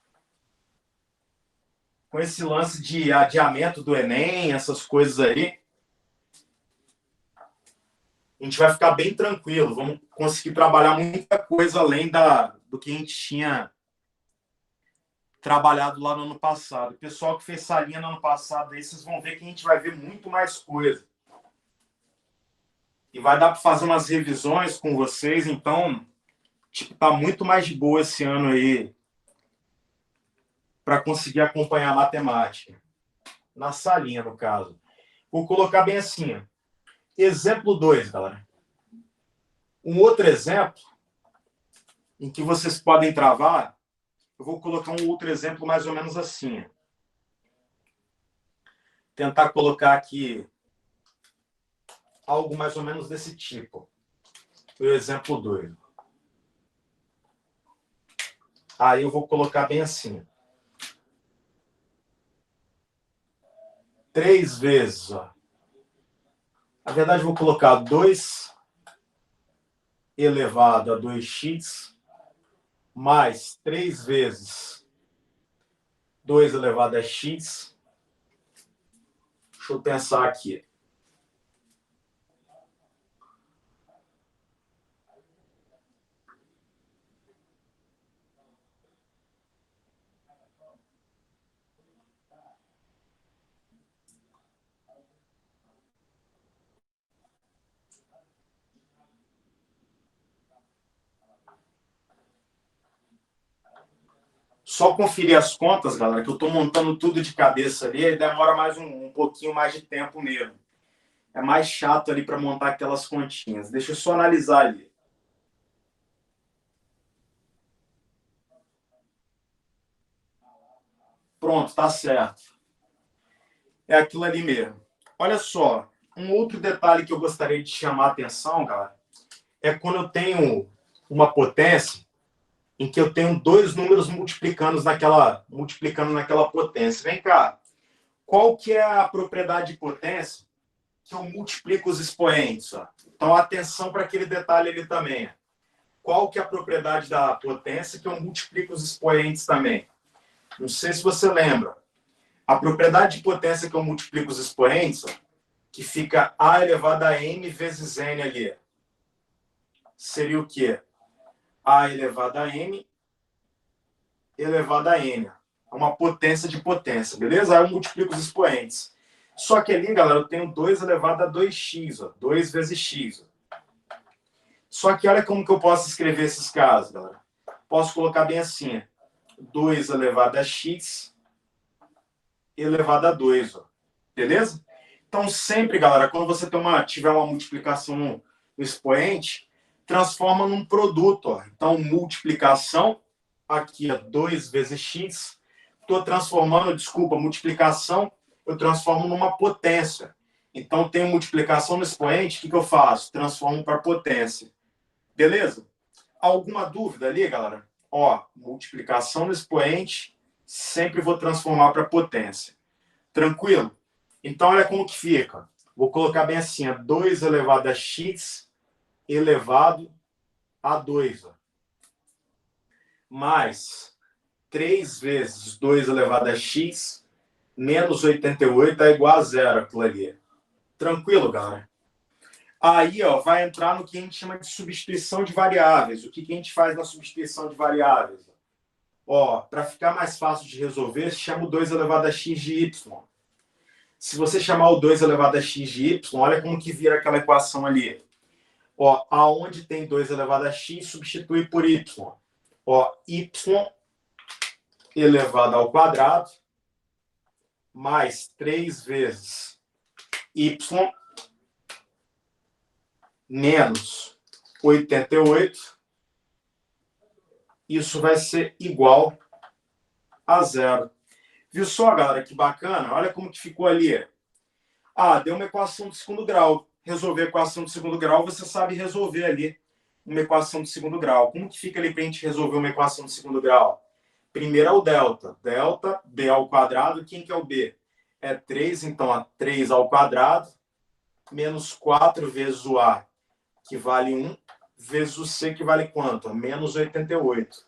com esse lance de adiamento do Enem, essas coisas aí, a gente vai ficar bem tranquilo. Vamos conseguir trabalhar muita coisa além do que a gente tinha trabalhado lá no ano passado. O pessoal que fez salinha no ano passado, aí vocês vão ver que a gente vai ver muito mais coisa. E vai dar para fazer umas revisões com vocês, então, tipo, tá muito mais de boa esse ano aí para conseguir acompanhar a matemática. Na salinha, no caso. Vou colocar bem assim, ó. Exemplo 2, galera. Um outro exemplo em que vocês podem travar, eu vou colocar um outro exemplo mais ou menos assim. Tentar colocar aqui algo mais ou menos desse tipo. O exemplo 2. Aí eu vou colocar bem assim. 3 vezes, ó. Na verdade, eu vou colocar 2 elevado a 2x mais 3 vezes 2 elevado a x. Deixa eu pensar aqui. Só conferir as contas, galera, que eu estou montando tudo de cabeça ali, e demora mais um pouquinho mais de tempo mesmo. É mais chato ali para montar aquelas continhas. Deixa eu só analisar ali. Pronto, tá certo. É aquilo ali mesmo. Olha só, um outro detalhe que eu gostaria de chamar a atenção, galera, é quando eu tenho uma potência em que eu tenho 2 números multiplicando naquela potência. Vem cá, qual que é a propriedade de potência que eu multiplico os expoentes? Ó? Então, atenção para aquele detalhe ali também. qual que é a propriedade da potência, que eu multiplico os expoentes também. Não sei se você lembra. A propriedade de potência que eu multiplico os expoentes, ó, que fica A elevado a M vezes N ali, seria o quê? A elevado a M elevado a N. É uma potência de potência, beleza? Aí eu multiplico os expoentes. Só que ali, galera, eu tenho 2 elevado a 2x, ó, 2 vezes x. Ó. Só que olha como que eu posso escrever esses casos, galera. Posso colocar bem assim, 2 elevado a x elevado a 2, ó. Beleza? Então, sempre, galera, quando você tiver uma multiplicação no expoente, transforma num produto. Ó. Então, multiplicação, aqui é 2 vezes x. Estou transformando, desculpa, multiplicação, eu transformo numa potência. Então, tenho multiplicação no expoente, o que eu faço? Transformo para potência. Beleza? Alguma dúvida ali, galera? Ó, multiplicação no expoente, sempre vou transformar para potência. Tranquilo? Então, olha como que fica. Vou colocar bem assim, 2 elevado a x elevado a 2. Ó. Mais 3 vezes 2 elevado a x menos 88 é igual a zero, aquilo ali. Tranquilo, galera? Aí, ó, vai entrar no que a gente chama de substituição de variáveis. O que a gente faz na substituição de variáveis? Ó, para ficar mais fácil de resolver, chama o 2 elevado a x de y. Se você chamar o 2 elevado a x de y, olha como que vira aquela equação ali. Ó, aonde tem 2 elevado a x, substitui por y. Ó, y elevado ao quadrado mais 3 vezes y menos 88. Isso vai ser igual a zero. Viu só, galera, que bacana? Olha como que ficou ali. Ah, deu uma equação de segundo grau. Resolver a equação de segundo grau, você sabe resolver ali uma equação de segundo grau. Como que fica ali para a gente resolver uma equação de segundo grau? Primeiro é o delta. Delta, b ao quadrado. Quem que é o b? É 3, então, 3 ao quadrado, menos 4 vezes o a, que vale 1, vezes o c, que vale quanto? Menos 88.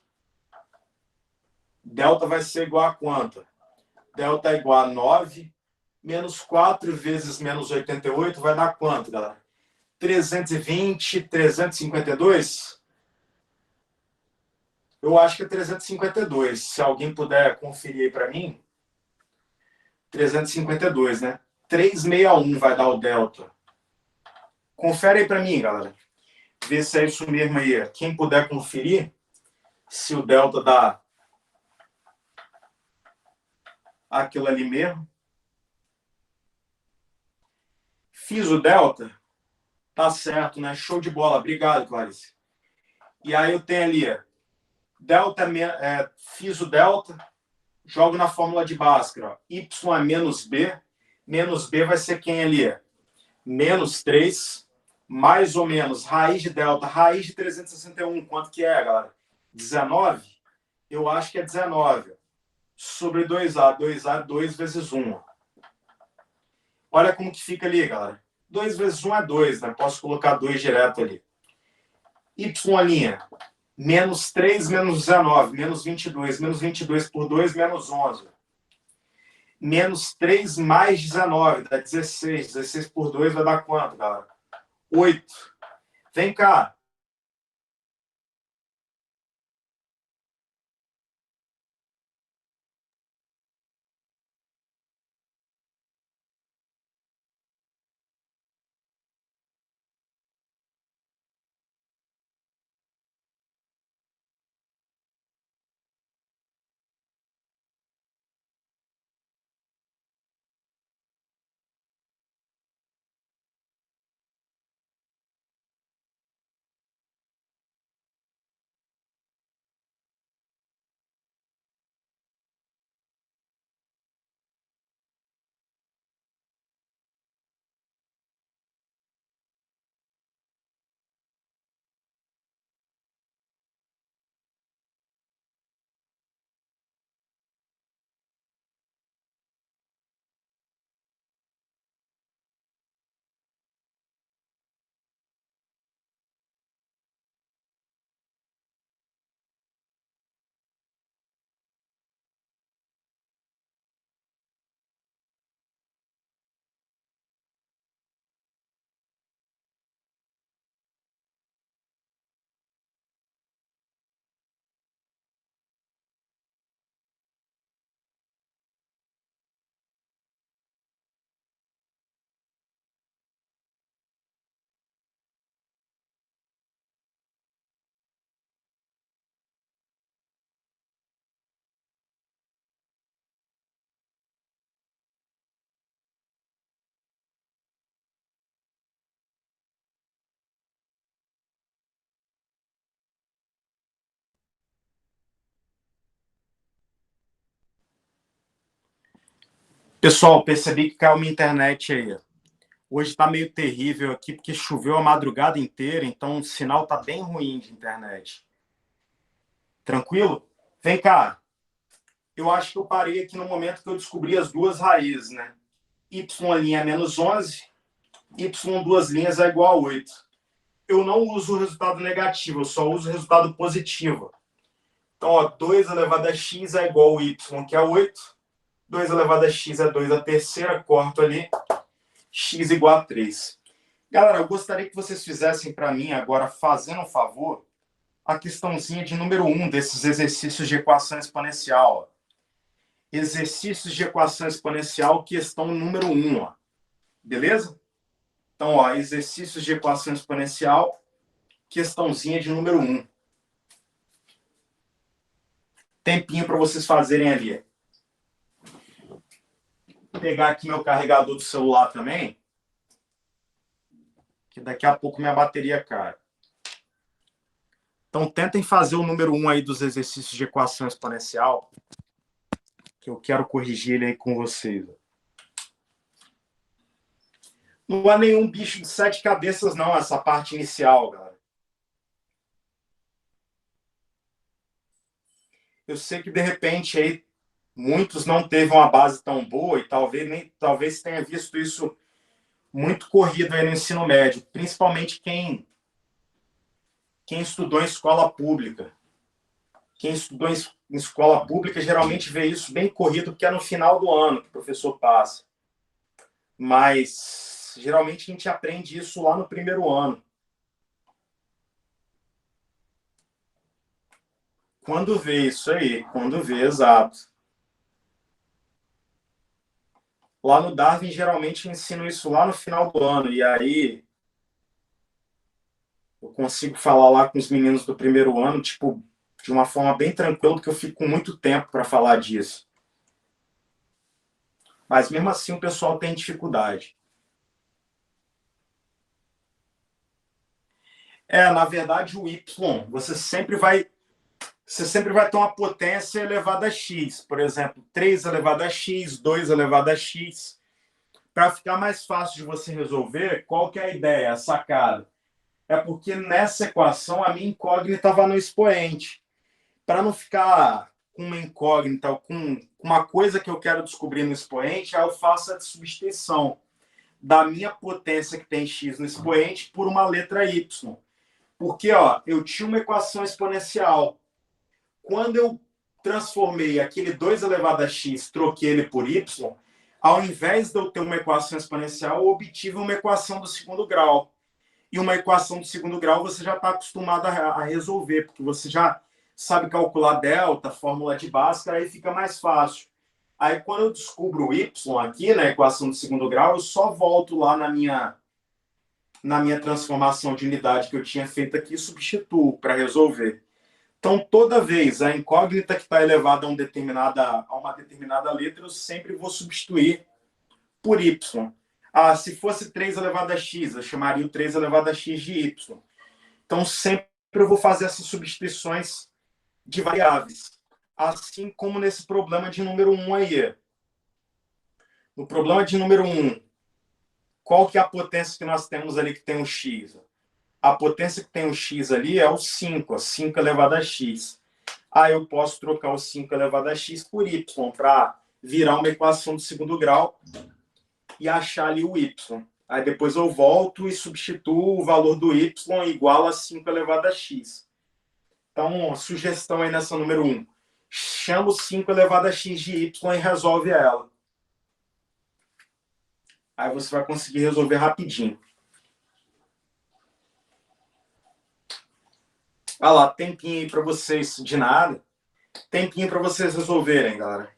Delta vai ser igual a quanto? Delta é igual a 9, menos 4 vezes menos 88 vai dar quanto, galera? 320, 352? Eu acho que é 352. Se alguém puder conferir aí para mim. 352, né? 361 vai dar o delta. Confere aí para mim, galera. Vê se é isso mesmo aí. Quem puder conferir se o delta dá aquilo ali mesmo. Fiz o delta. Tá certo, né? Show de bola. Obrigado, Clarice. E aí eu tenho ali, delta, fiz o delta, jogo na fórmula de Bhaskara. Y é menos B vai ser quem ali? Menos 3, mais ou menos, raiz de delta, raiz de 361, quanto que é, galera? 19? Eu acho que é 19. Sobre 2A, 2A, 2 vezes 1. Olha como que fica ali, galera. 2 vezes 1 é 2, né? Posso colocar 2 direto ali. Y linha, menos 3, menos 19, menos 22. Menos 22 por 2, menos 11. Menos 3 mais 19, dá 16. 16 por 2 vai dar quanto, galera? 8. Vem cá. Pessoal, percebi que caiu minha internet aí. Hoje está meio terrível aqui, porque choveu a madrugada inteira, então o sinal está bem ruim de internet. Tranquilo? Vem cá. Eu acho que eu parei aqui no momento que eu descobri as duas raízes, né? Y' é menos 11, Y duas linhas é igual a 8. Eu não uso o resultado negativo, eu só uso o resultado positivo. Então, ó, 2 elevado a x é igual ao y, que é 8. 2 elevado a x é 2 a terceira, corto ali, x igual a 3. Galera, eu gostaria que vocês fizessem para mim, agora, fazendo um favor, a questãozinha de número 1 desses exercícios de equação exponencial. Ó. Exercícios de equação exponencial, questão número 1. Ó. Beleza? Então, ó, exercícios de equação exponencial, questãozinha de número 1. Tempinho para vocês fazerem ali. Vou pegar aqui meu carregador do celular também, que daqui a pouco minha bateria cai. Então, tentem fazer o número 1 aí dos exercícios de equação exponencial, que eu quero corrigir ele aí com vocês. Não há nenhum bicho de 7 cabeças, não, essa parte inicial, galera. Eu sei que, de repente, aí, muitos não teve uma base tão boa e talvez tenha visto isso muito corrido aí no ensino médio, principalmente quem estudou em escola pública. Quem estudou em escola pública geralmente vê isso bem corrido, porque é no final do ano que o professor passa. Mas, geralmente, a gente aprende isso lá no primeiro ano. Quando vê isso aí, quando vê, exato. Lá no Darwin, geralmente, eu ensino isso lá no final do ano. E aí, eu consigo falar lá com os meninos do primeiro ano, tipo, de uma forma bem tranquila, porque eu fico com muito tempo para falar disso. Mas, mesmo assim, o pessoal tem dificuldade. Na verdade, o y, você sempre vai ter uma potência elevada a x. Por exemplo, 3 elevado a x, 2 elevado a x. Para ficar mais fácil de você resolver, qual que é a ideia, a sacada? É porque nessa equação a minha incógnita vai no expoente. Para não ficar com uma incógnita, com uma coisa que eu quero descobrir no expoente, aí eu faço a substituição da minha potência que tem x no expoente por uma letra y. Porque ó, eu tinha uma equação exponencial. Quando eu transformei aquele 2 elevado a x, troquei ele por y, ao invés de eu ter uma equação exponencial, eu obtive uma equação do segundo grau. E uma equação do segundo grau você já está acostumado a resolver, porque você já sabe calcular delta, fórmula de Bhaskara, aí fica mais fácil. Aí, quando eu descubro o y aqui, na equação do segundo grau, eu só volto lá na minha transformação de unidade que eu tinha feito aqui e substituo para resolver. Então, toda vez a incógnita que está elevada a uma determinada letra, eu sempre vou substituir por y. Se fosse 3 elevado a x, eu chamaria o 3 elevado a x de y. Então, sempre eu vou fazer essas substituições de variáveis. Assim como nesse problema de número 1 aí. No problema de número 1, qual que é a potência que nós temos ali que tem um x? A potência que tem um x ali é o 5, 5 elevado a x. Aí eu posso trocar o 5 elevado a x por y, para virar uma equação do segundo grau e achar ali o y. Aí depois eu volto e substituo o valor do y igual a 5 elevado a x. Então, sugestão aí nessa número 1. Chama o 5 elevado a x de y e resolve ela. Aí você vai conseguir resolver rapidinho. Olha lá, tempinho aí para vocês, de nada. Tempinho para vocês resolverem, galera.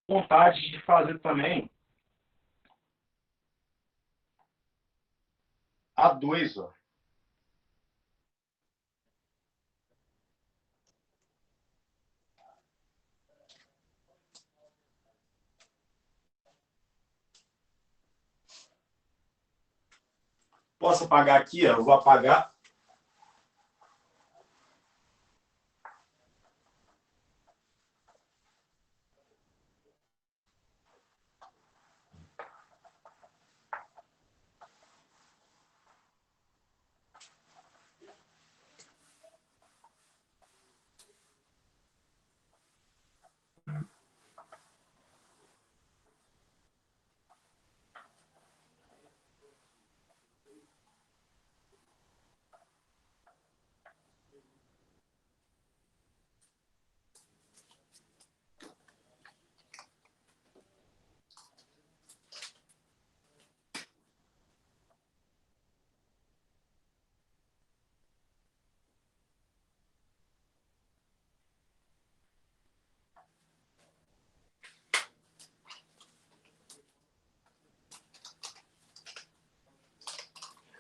vontade de fazer também a 2, ó. Posso apagar aqui? Ó? Eu vou apagar.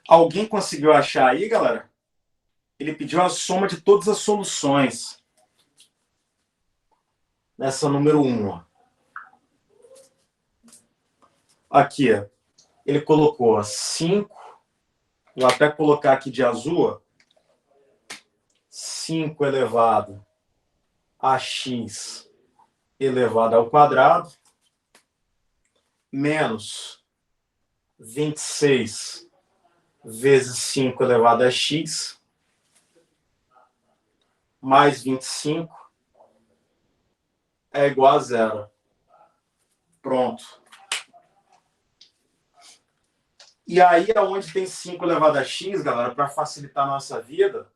Alguém conseguiu achar aí, galera? Ele pediu a soma de todas as soluções. Nessa número 1. Ó. Aqui, ó. Ele colocou 5. Vou até colocar aqui de azul. Ó. 5 elevado a x elevado ao quadrado menos 26 vezes 5 elevado a x mais 25 é igual a 0. Pronto. E aí, onde tem 5 elevado a x, galera, para facilitar a nossa vida,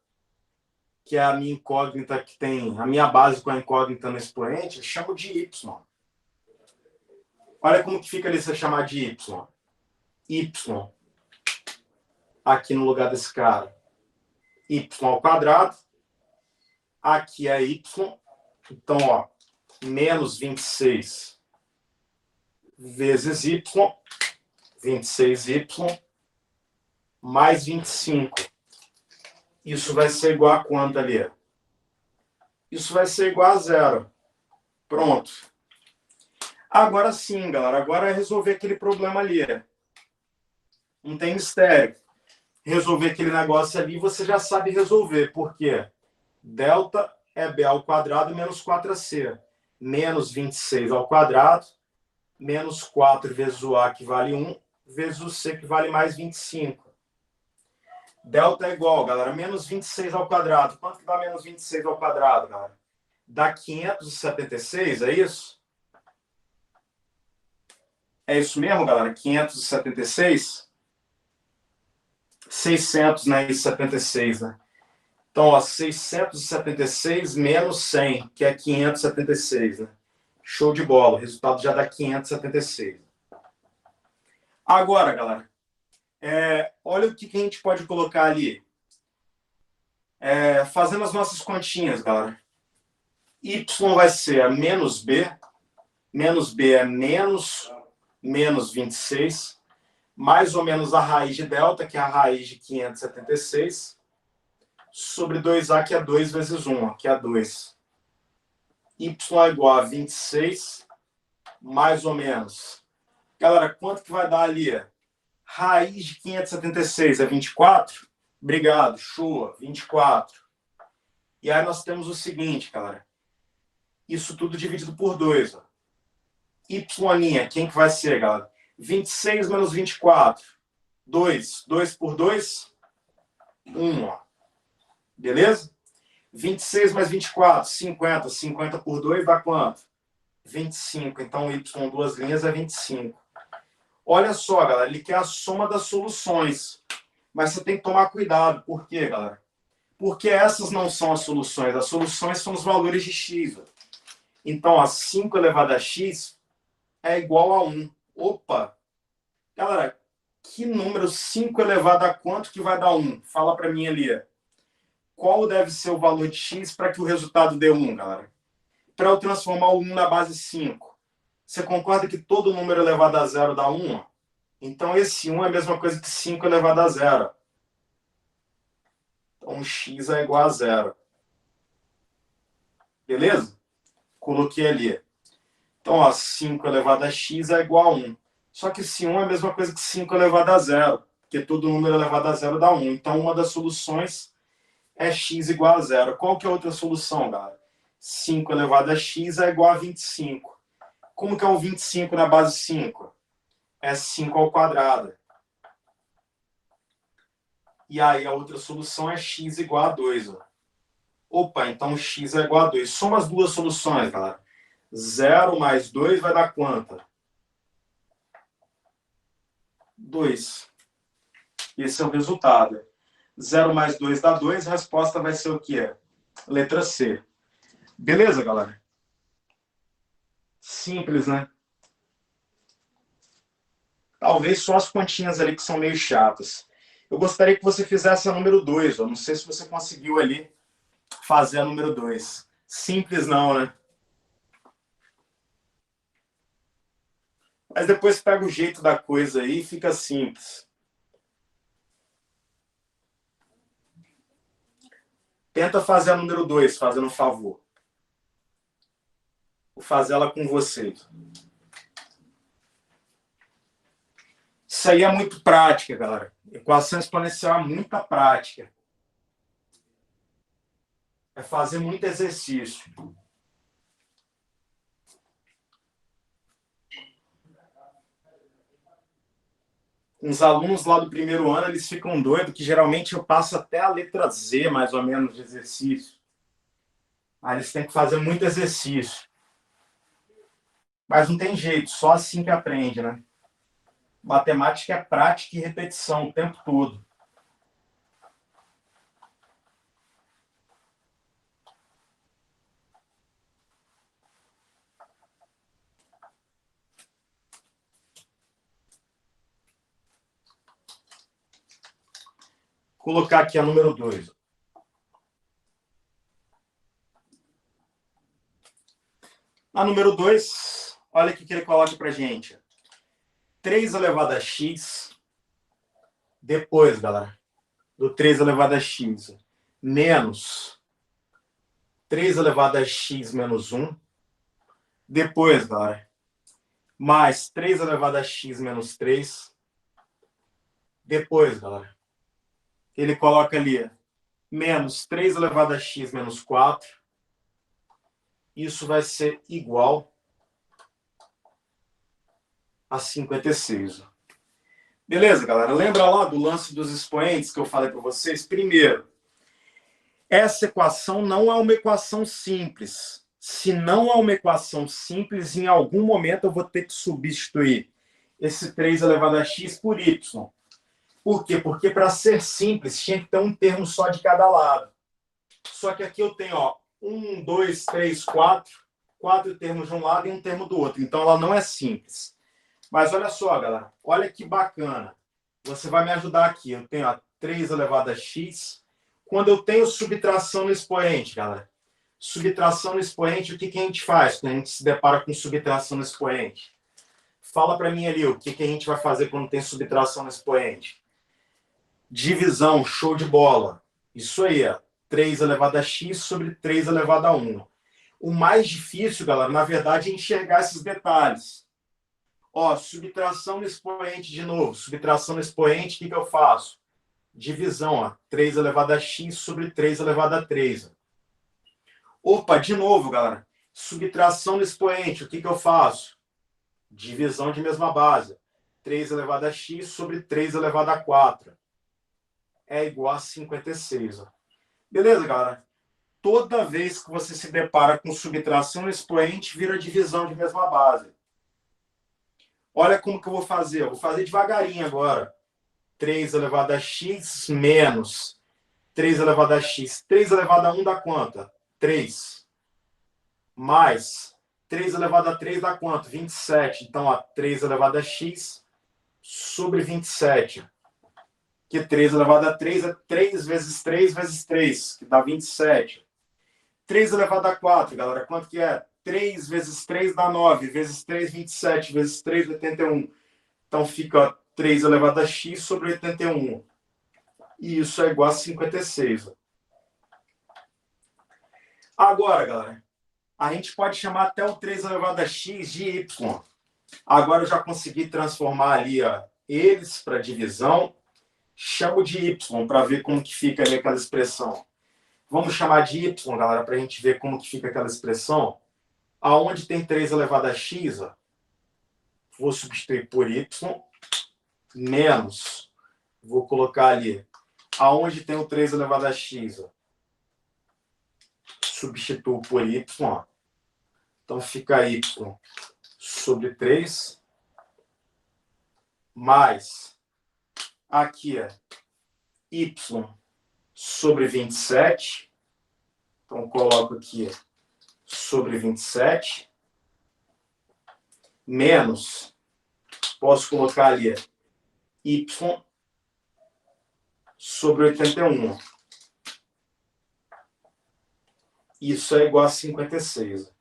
que é a minha incógnita que tem, a minha base com a incógnita no expoente, eu chamo de y. Olha como que fica ali se eu chamar de y. Y, aqui no lugar desse cara, y ao quadrado, aqui é y, então, ó, menos 26 vezes y, 26y, mais 25. Isso vai ser igual a quanto ali? Isso vai ser igual a 0. Pronto. Agora sim, galera. Agora é resolver aquele problema ali. Não tem mistério. Resolver aquele negócio ali, você já sabe resolver. Por quê? Delta é b ao quadrado menos 4ac. Menos 26 ao quadrado, menos 4 vezes o a, que vale 1, vezes o c, que vale mais 25. Delta é igual, galera, menos 26 ao quadrado. Quanto que dá menos 26 ao quadrado, galera? Dá 576, é isso? É isso mesmo, galera? 576? 600, né? E 76, né? Então, ó, 676 menos 100, que é 576, né? Show de bola. O resultado já dá 576. Agora, galera, olha o que a gente pode colocar ali. Fazendo as nossas continhas, galera. Y vai ser a menos b é menos 26, mais ou menos a raiz de delta, que é a raiz de 576, sobre 2a, que é 2 vezes 1, que é 2. Y é igual a 26, mais ou menos. Galera, quanto que vai dar ali? Raiz de 576 é 24? Obrigado, show, 24. E aí nós temos o seguinte, galera. Isso tudo dividido por 2. Ó. Y', quem que vai ser, galera? 26 menos 24. 2. 2 por 2? 1. Ó. Beleza? 26 mais 24, 50. 50 por 2 dá quanto? 25. Então, Y, duas linhas, é 25. Olha só, galera, ele quer a soma das soluções. Mas você tem que tomar cuidado. Por quê, galera? Porque essas não são as soluções. As soluções são os valores de x. Ó. Então, ó, 5 elevado a x é igual a 1. Opa! Galera, que número 5 elevado a quanto que vai dar 1? Fala para mim ali. Qual deve ser o valor de x para que o resultado dê 1, galera? Para eu transformar o 1 na base 5. Você concorda que todo número elevado a zero dá 1? Então, esse 1 é a mesma coisa que 5 elevado a zero. Então, x é igual a zero. Beleza? Coloquei ali. Então, ó, 5 elevado a x é igual a 1. Só que esse 1 é a mesma coisa que 5 elevado a zero, porque todo número elevado a zero dá 1. Então, uma das soluções é x igual a zero. Qual que é a outra solução, galera? 5 elevado a x é igual a 25. Como que é o 25 na base 5? É 5 ao quadrado. E aí, a outra solução é x igual a 2. Ó. Opa, então x é igual a 2. Soma as duas soluções, galera. 0 mais 2 vai dar quanto? 2. Esse é o resultado. 0 mais 2 dá 2. A resposta vai ser o quê? Letra C. Beleza, galera? Simples, né? Talvez só as continhas ali que são meio chatas. Eu gostaria que você fizesse a número 2. Não sei se você conseguiu ali fazer a número 2. Simples não, né? Mas depois pega o jeito da coisa aí e fica simples. Tenta fazer a número 2, fazendo um favor. Vou fazer ela com você. Isso aí é muito prática, galera. Equação exponencial é muita prática. É fazer muito exercício. Uns alunos lá do primeiro ano, eles ficam doidos, que geralmente eu passo até a letra Z, mais ou menos, de exercício. Aí eles têm que fazer muito exercício. Mas não tem jeito, só assim que aprende, né? Matemática é prática e repetição o tempo todo. Vou colocar aqui a número 2. A número 2, olha o que ele coloca para gente. 3 elevado a x, depois, galera, do 3 elevado a x, menos 3 elevado a x menos 1, depois, galera, mais 3 elevado a x menos 3, depois, galera, ele coloca ali menos 3 elevado a x menos 4, isso vai ser igual a 56. Beleza, galera? Lembra lá do lance dos expoentes que eu falei para vocês? Primeiro, essa equação não é uma equação simples. Se não é uma equação simples, em algum momento eu vou ter que substituir esse 3 elevado a x por y. Por quê? Porque para ser simples, tinha que ter um termo só de cada lado. Só que aqui eu tenho, ó, 1, 2, 3, 4, 4 termos de um lado e um termo do outro. Então ela não é simples. Mas olha só, galera. Olha que bacana. Você vai me ajudar aqui. Eu tenho, ó, 3 elevado a x. Quando eu tenho subtração no expoente, galera. Subtração no expoente, o que a gente faz quando a gente se depara com subtração no expoente? Fala para mim ali o que a gente vai fazer quando tem subtração no expoente. Divisão, show de bola. Isso aí, ó. 3 elevado a x sobre 3 elevado a 1. O mais difícil, galera, na verdade, é enxergar esses detalhes. Ó, subtração no expoente de novo. Subtração no expoente, o que eu faço? Divisão, ó. 3 elevado a x sobre 3 elevado a 3. Opa, de novo, galera. Subtração no expoente, o que eu faço? Divisão de mesma base. 3 elevado a x sobre 3 elevado a 4. É igual a 56. Ó. Beleza, galera? Toda vez que você se depara com subtração no expoente, vira divisão de mesma base. Olha como que eu vou fazer. Eu vou fazer devagarinho agora. 3 elevado a x menos 3 elevado a x. 3 elevado a 1 dá quanto? 3. Mais 3 elevado a 3 dá quanto? 27. Então, ó, 3 elevado a x sobre 27. Que 3 elevado a 3 é 3 vezes 3 vezes 3, que dá 27. 3 elevado a 4, galera, quanto que é? 3 vezes 3 dá 9, vezes 3, 27, vezes 3, 81. Então fica 3 elevado a x sobre 81. E isso é igual a 56. Agora, galera, a gente pode chamar até o 3 elevado a x de y. Agora eu já consegui transformar ali eles para divisão. Chamo de y para ver como que fica ali aquela expressão. Vamos chamar de y, galera, para a gente ver como que fica aquela expressão. Aonde tem 3 elevado a x, vou substituir por y, menos, vou colocar ali, aonde tem o 3 elevado a x, substituo por y, então fica y sobre 3, mais, aqui y sobre 27, então coloco aqui sobre 27, menos, posso colocar ali y sobre 81. Isso é igual a 56.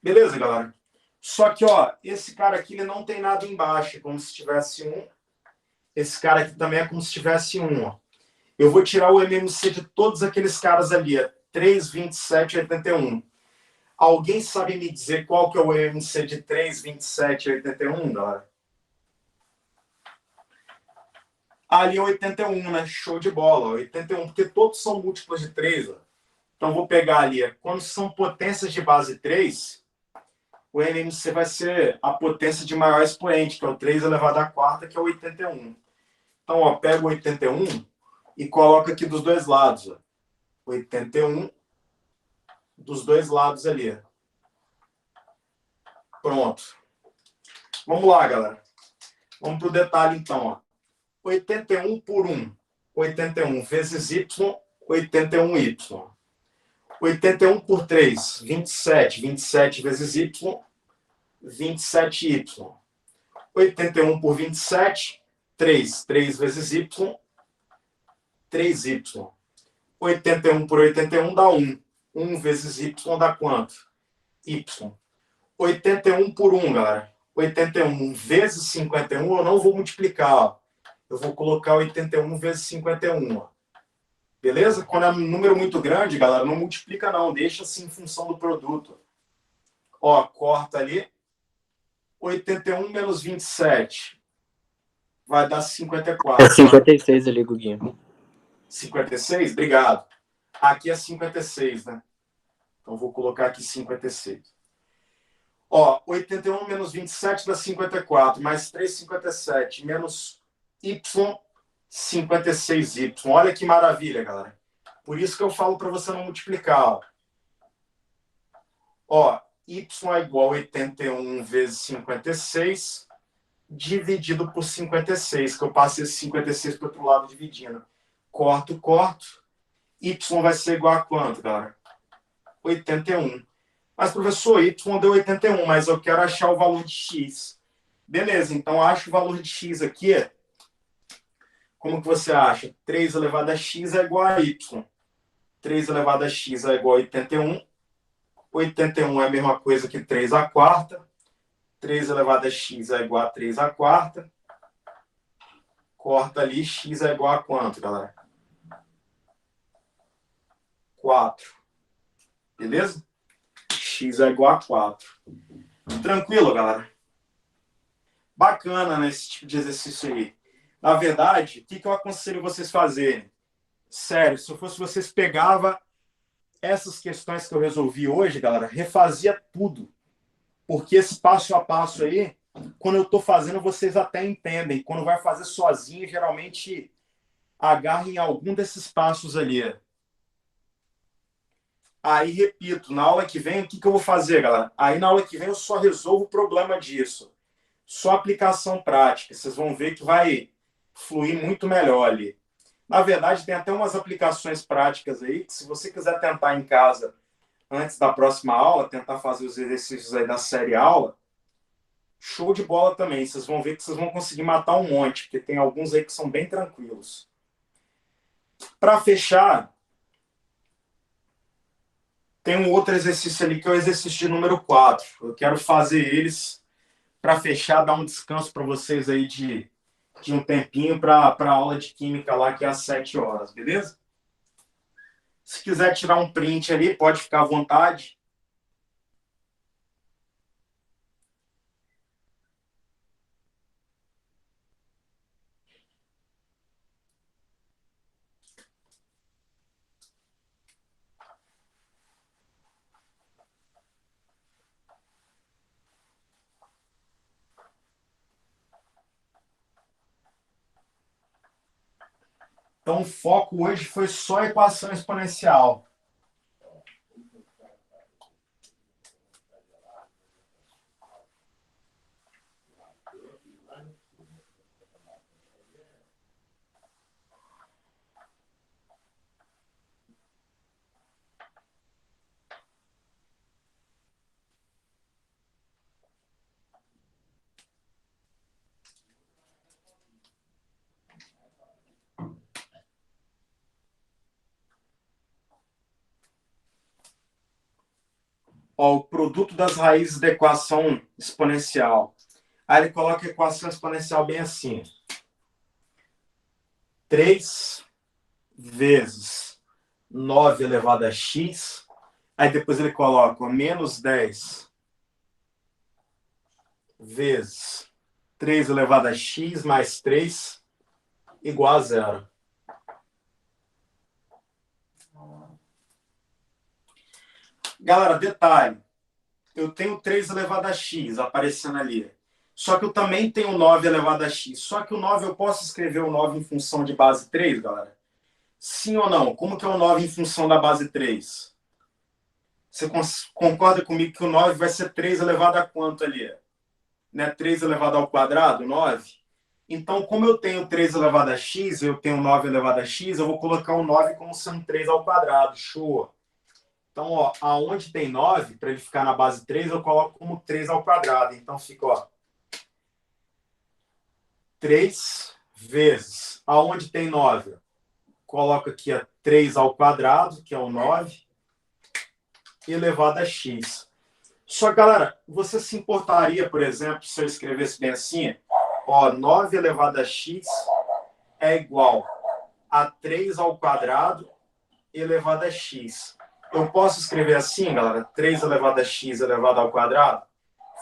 Beleza, galera? Só que, esse cara aqui ele não tem nada embaixo, é como se tivesse 1. Esse cara aqui também é como se tivesse 1. Eu vou tirar o MMC de todos aqueles caras ali, 3, 27 e 81. Alguém sabe me dizer qual que é o MMC de 3, 27 e 81, galera? Ali é 81, né? Show de bola. 81, porque todos são múltiplos de 3. Então, vou pegar ali. Quando são potências de base 3, o MMC vai ser a potência de maior expoente, que é o 3 elevado à quarta, que é 81. Então, pego 81 e coloco aqui dos dois lados. 81 dos dois lados ali. Pronto. Vamos lá, galera. Vamos para o detalhe, então. 81 por 1. 81 vezes y, 81y. 81 por 3, 27. 27 vezes y, 27y. 81 por 27, 3. 3 vezes y, 3y. 81 por 81 dá 1. 1 vezes y dá quanto? Y. 81 por 1, galera. 81 vezes 51 eu não vou multiplicar. Eu vou colocar 81 vezes 51. Beleza? Quando é um número muito grande, galera, não multiplica não. Deixa assim em função do produto. Corta ali. 81 menos 27 vai dar 54. É 56 ali, Guguinho. 56? Obrigado. Aqui é 56, né? Então, vou colocar aqui 56. 81 menos 27 dá 54. Mais 3, 57. Menos y, 56y. Olha que maravilha, galera. Por isso que eu falo para você não multiplicar. Y é igual a 81 vezes 56 dividido por 56, que eu passei esse 56 para o outro lado dividindo. Corto. Y vai ser igual a quanto, galera? 81. Mas, professor, y deu 81, mas eu quero achar o valor de x. Beleza, então acho o valor de x aqui. Como que você acha? 3 elevado a x é igual a y. 3 elevado a x é igual a 81. 81 é a mesma coisa que 3 à quarta. 3 elevado a x é igual a 3 à quarta. Corta ali, x é igual a quanto, galera? 4. Beleza? X é igual a 4. Tranquilo, galera? Bacana, né, esse tipo de exercício aí. Na verdade, o que eu aconselho vocês fazerem? Sério, se eu fosse vocês, pegava essas questões que eu resolvi hoje, galera, refazia tudo. Porque esse passo a passo aí, quando eu estou fazendo, vocês até entendem. Quando vai fazer sozinho, geralmente agarra em algum desses passos ali. Aí, repito, na aula que vem, o que eu vou fazer, galera? Aí, na aula que vem, eu só resolvo o problema disso. Só aplicação prática. Vocês vão ver que vai fluir muito melhor ali. Na verdade, tem até umas aplicações práticas aí, que se você quiser tentar em casa, antes da próxima aula, tentar fazer os exercícios aí da série aula, show de bola também. Vocês vão ver que vocês vão conseguir matar um monte, porque tem alguns aí que são bem tranquilos. Para fechar, Tem um outro exercício ali que é o exercício de número 4. Eu quero fazer eles para fechar, dar um descanso para vocês aí de um tempinho para a aula de química lá, que é às 7 horas, beleza? Se quiser tirar um print ali, pode ficar à vontade. Então, o foco hoje foi só equação exponencial. Ó, o produto das raízes da equação exponencial. Aí ele coloca a equação exponencial bem assim. 3 vezes 9 elevado a x. Aí depois ele coloca menos 10 vezes 3 elevado a x mais 3 igual a zero. Galera, detalhe. Eu tenho 3 elevado a x aparecendo ali. Só que eu também tenho 9 elevado a x. Só que o 9 eu posso escrever o 9 em função de base 3, galera? Sim ou não? Como que é o 9 em função da base 3? Você concorda comigo que o 9 vai ser 3 elevado a quanto ali? Né? 3 elevado ao quadrado, 9? Então, como eu tenho 3 elevado a x, eu tenho 9 elevado a x, eu vou colocar o 9 como sendo 3 ao quadrado. Show! Então, ó, aonde tem 9, para ele ficar na base 3, eu coloco como 3 ao quadrado. Então, fica, ó, 3 vezes. Aonde tem 9? Coloco aqui a 3 ao quadrado, que é o 9, elevado a x. Só que, galera, você se importaria, por exemplo, se eu escrevesse bem assim? Ó, 9 elevado a x é igual a 3 ao quadrado elevado a x. Eu posso escrever assim, galera? 3 elevado a x elevado ao quadrado?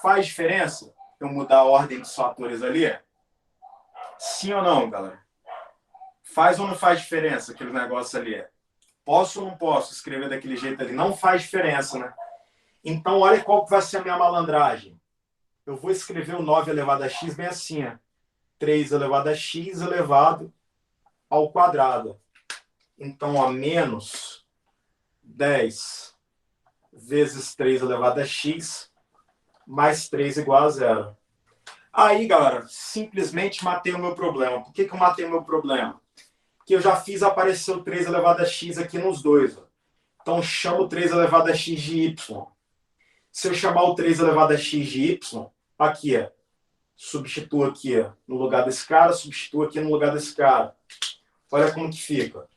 Faz diferença eu mudar a ordem dos fatores ali? Sim ou não, galera? Faz ou não faz diferença aquele negócio ali? Posso ou não posso escrever daquele jeito ali? Não faz diferença, né? Então, olha qual que vai ser a minha malandragem. Eu vou escrever o 9 elevado a x bem assim, ó. 3 elevado a x elevado ao quadrado. Então, ó, menos 10 vezes 3 elevado a x mais 3 igual a zero. Aí, galera, simplesmente matei o meu problema. Por que eu matei o meu problema? Porque eu já fiz aparecer o 3 elevado a x aqui nos dois. Ó. Então, chamo 3 elevado a x de y. Se eu chamar o 3 elevado a x de y, aqui, ó, substituo aqui ó, no lugar desse cara, substituo aqui no lugar desse cara. Olha como que fica.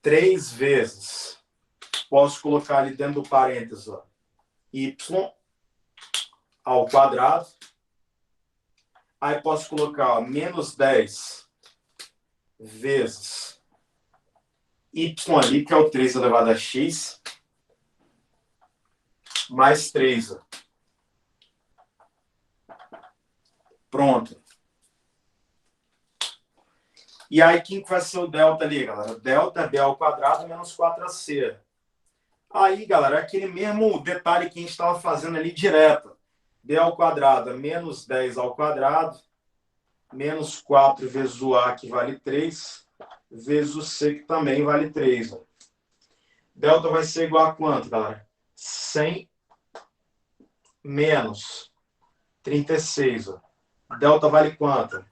3 vezes, posso colocar ali dentro do parênteses, ó, y ao quadrado. Aí posso colocar ó, menos 10 vezes y ali, que é o 3 elevado a x, mais 3. Ó. Pronto. E aí, quem que vai ser o delta ali, galera? Delta é b ao quadrado menos 4ac. Aí, galera, é aquele mesmo detalhe que a gente estava fazendo ali direto. b ao quadrado é menos 10 ao quadrado, menos 4 vezes o a, que vale 3, vezes o c, que também vale 3. Ó. Delta vai ser igual a quanto, galera? 100 menos 36. Ó. Delta vale quanto?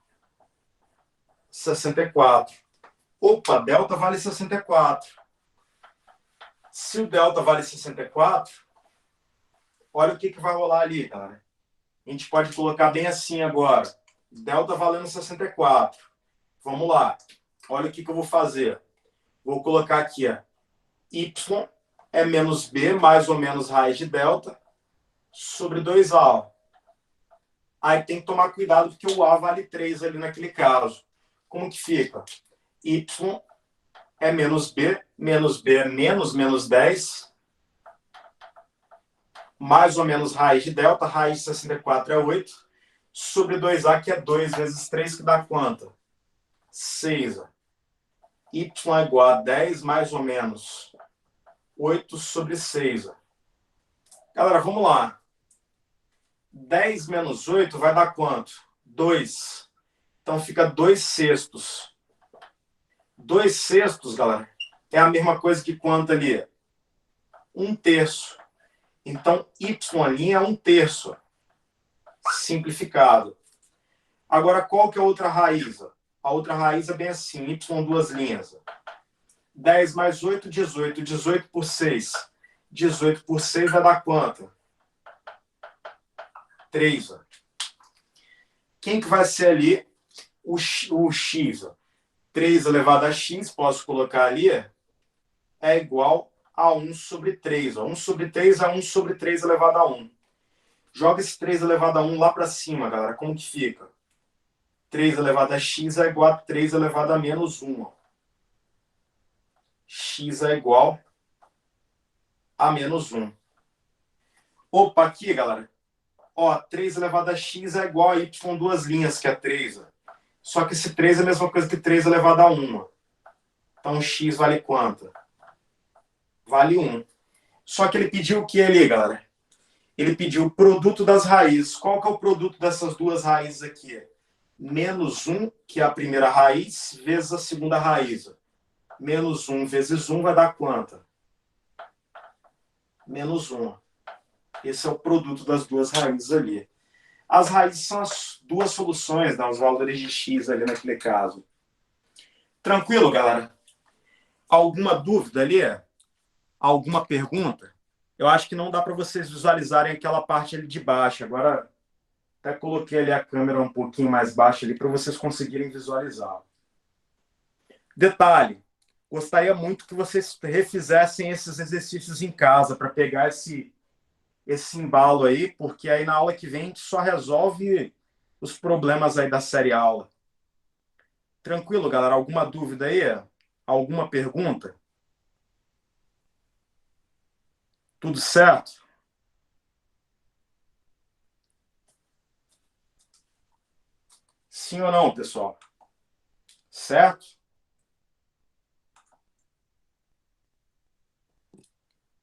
64. Opa, delta vale 64. Se o delta vale 64, olha o que vai rolar ali, galera. A gente pode colocar bem assim agora. Delta valendo 64. Vamos lá. Olha o que eu vou fazer. Vou colocar aqui, ó. Y é menos B mais ou menos raiz de delta sobre 2A. Aí tem que tomar cuidado porque o A vale 3 ali naquele caso. Como que fica? Y é menos B é menos 10, mais ou menos raiz de delta, raiz de 64 é 8, sobre 2A, que é 2 vezes 3, que dá quanto? 6. Y é igual a 10 mais ou menos 8 sobre 6. Galera, vamos lá. 10 menos 8 vai dar quanto? 2. Então fica 2 sextos. 2 sextos, galera, é a mesma coisa que quanto ali? 1/3. Então, y' é 1/3. Simplificado. Agora, qual que é a outra raiz? A outra raiz é bem assim, y duas linhas. 10 mais 8, 18. 18 por 6. 18 por 6 vai dar quanto? 3. Quem que vai ser ali o x? 3 elevado a x, posso colocar ali, é igual a 1 sobre 3. 1 sobre 3 é 1 sobre 3 elevado a 1. Joga esse 3 elevado a 1 lá para cima, galera. Como que fica? 3 elevado a x é igual a 3 elevado a menos 1. X é igual a menos 1. Opa, aqui, galera. Ó, 3 elevado a x é igual a y duas linhas, que é 3. Só que esse 3 é a mesma coisa que 3 elevado a 1. Então, x vale quanto? Vale 1. Só que ele pediu o que ali, galera? Ele pediu o produto das raízes. Qual que é o produto dessas duas raízes aqui? Menos 1, que é a primeira raiz, vezes a segunda raiz. Menos 1 vezes 1 vai dar quanto? Menos 1. Esse é o produto das duas raízes ali. As raízes são as duas soluções, né? Os valores de x ali naquele caso. Tranquilo, galera? Alguma dúvida ali? Alguma pergunta? Eu acho que não dá para vocês visualizarem aquela parte ali de baixo. Agora, até coloquei ali a câmera um pouquinho mais baixa ali para vocês conseguirem visualizar. Detalhe, gostaria muito que vocês refizessem esses exercícios em casa para pegar esse embalo aí, porque aí na aula que vem a gente só resolve os problemas aí da série aula. Tranquilo, galera? Alguma dúvida aí? Alguma pergunta? Tudo certo? Sim ou não, pessoal? Certo?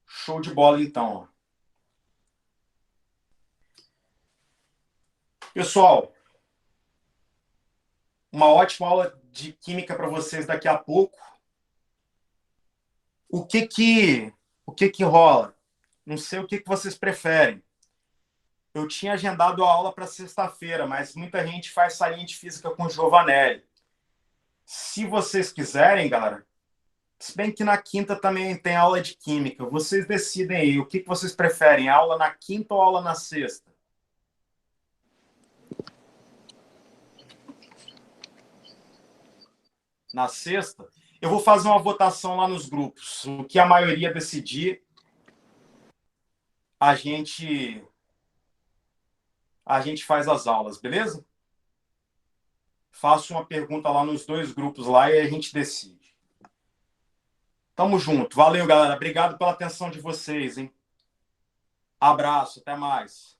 Show de bola, então. Pessoal, uma ótima aula de química para vocês daqui a pouco. O que rola? Não sei o que vocês preferem. Eu tinha agendado a aula para sexta-feira, mas muita gente faz salinha de física com o Giovanelli. Se vocês quiserem, galera, se bem que na quinta também tem aula de química, vocês decidem aí o que vocês preferem, aula na quinta ou aula na sexta? Na sexta? Eu vou fazer uma votação lá nos grupos. O que a maioria decidir, a gente faz as aulas, beleza? Faço uma pergunta lá nos dois grupos lá e a gente decide. Tamo junto. Valeu, galera. Obrigado pela atenção de vocês, hein? Abraço, até mais.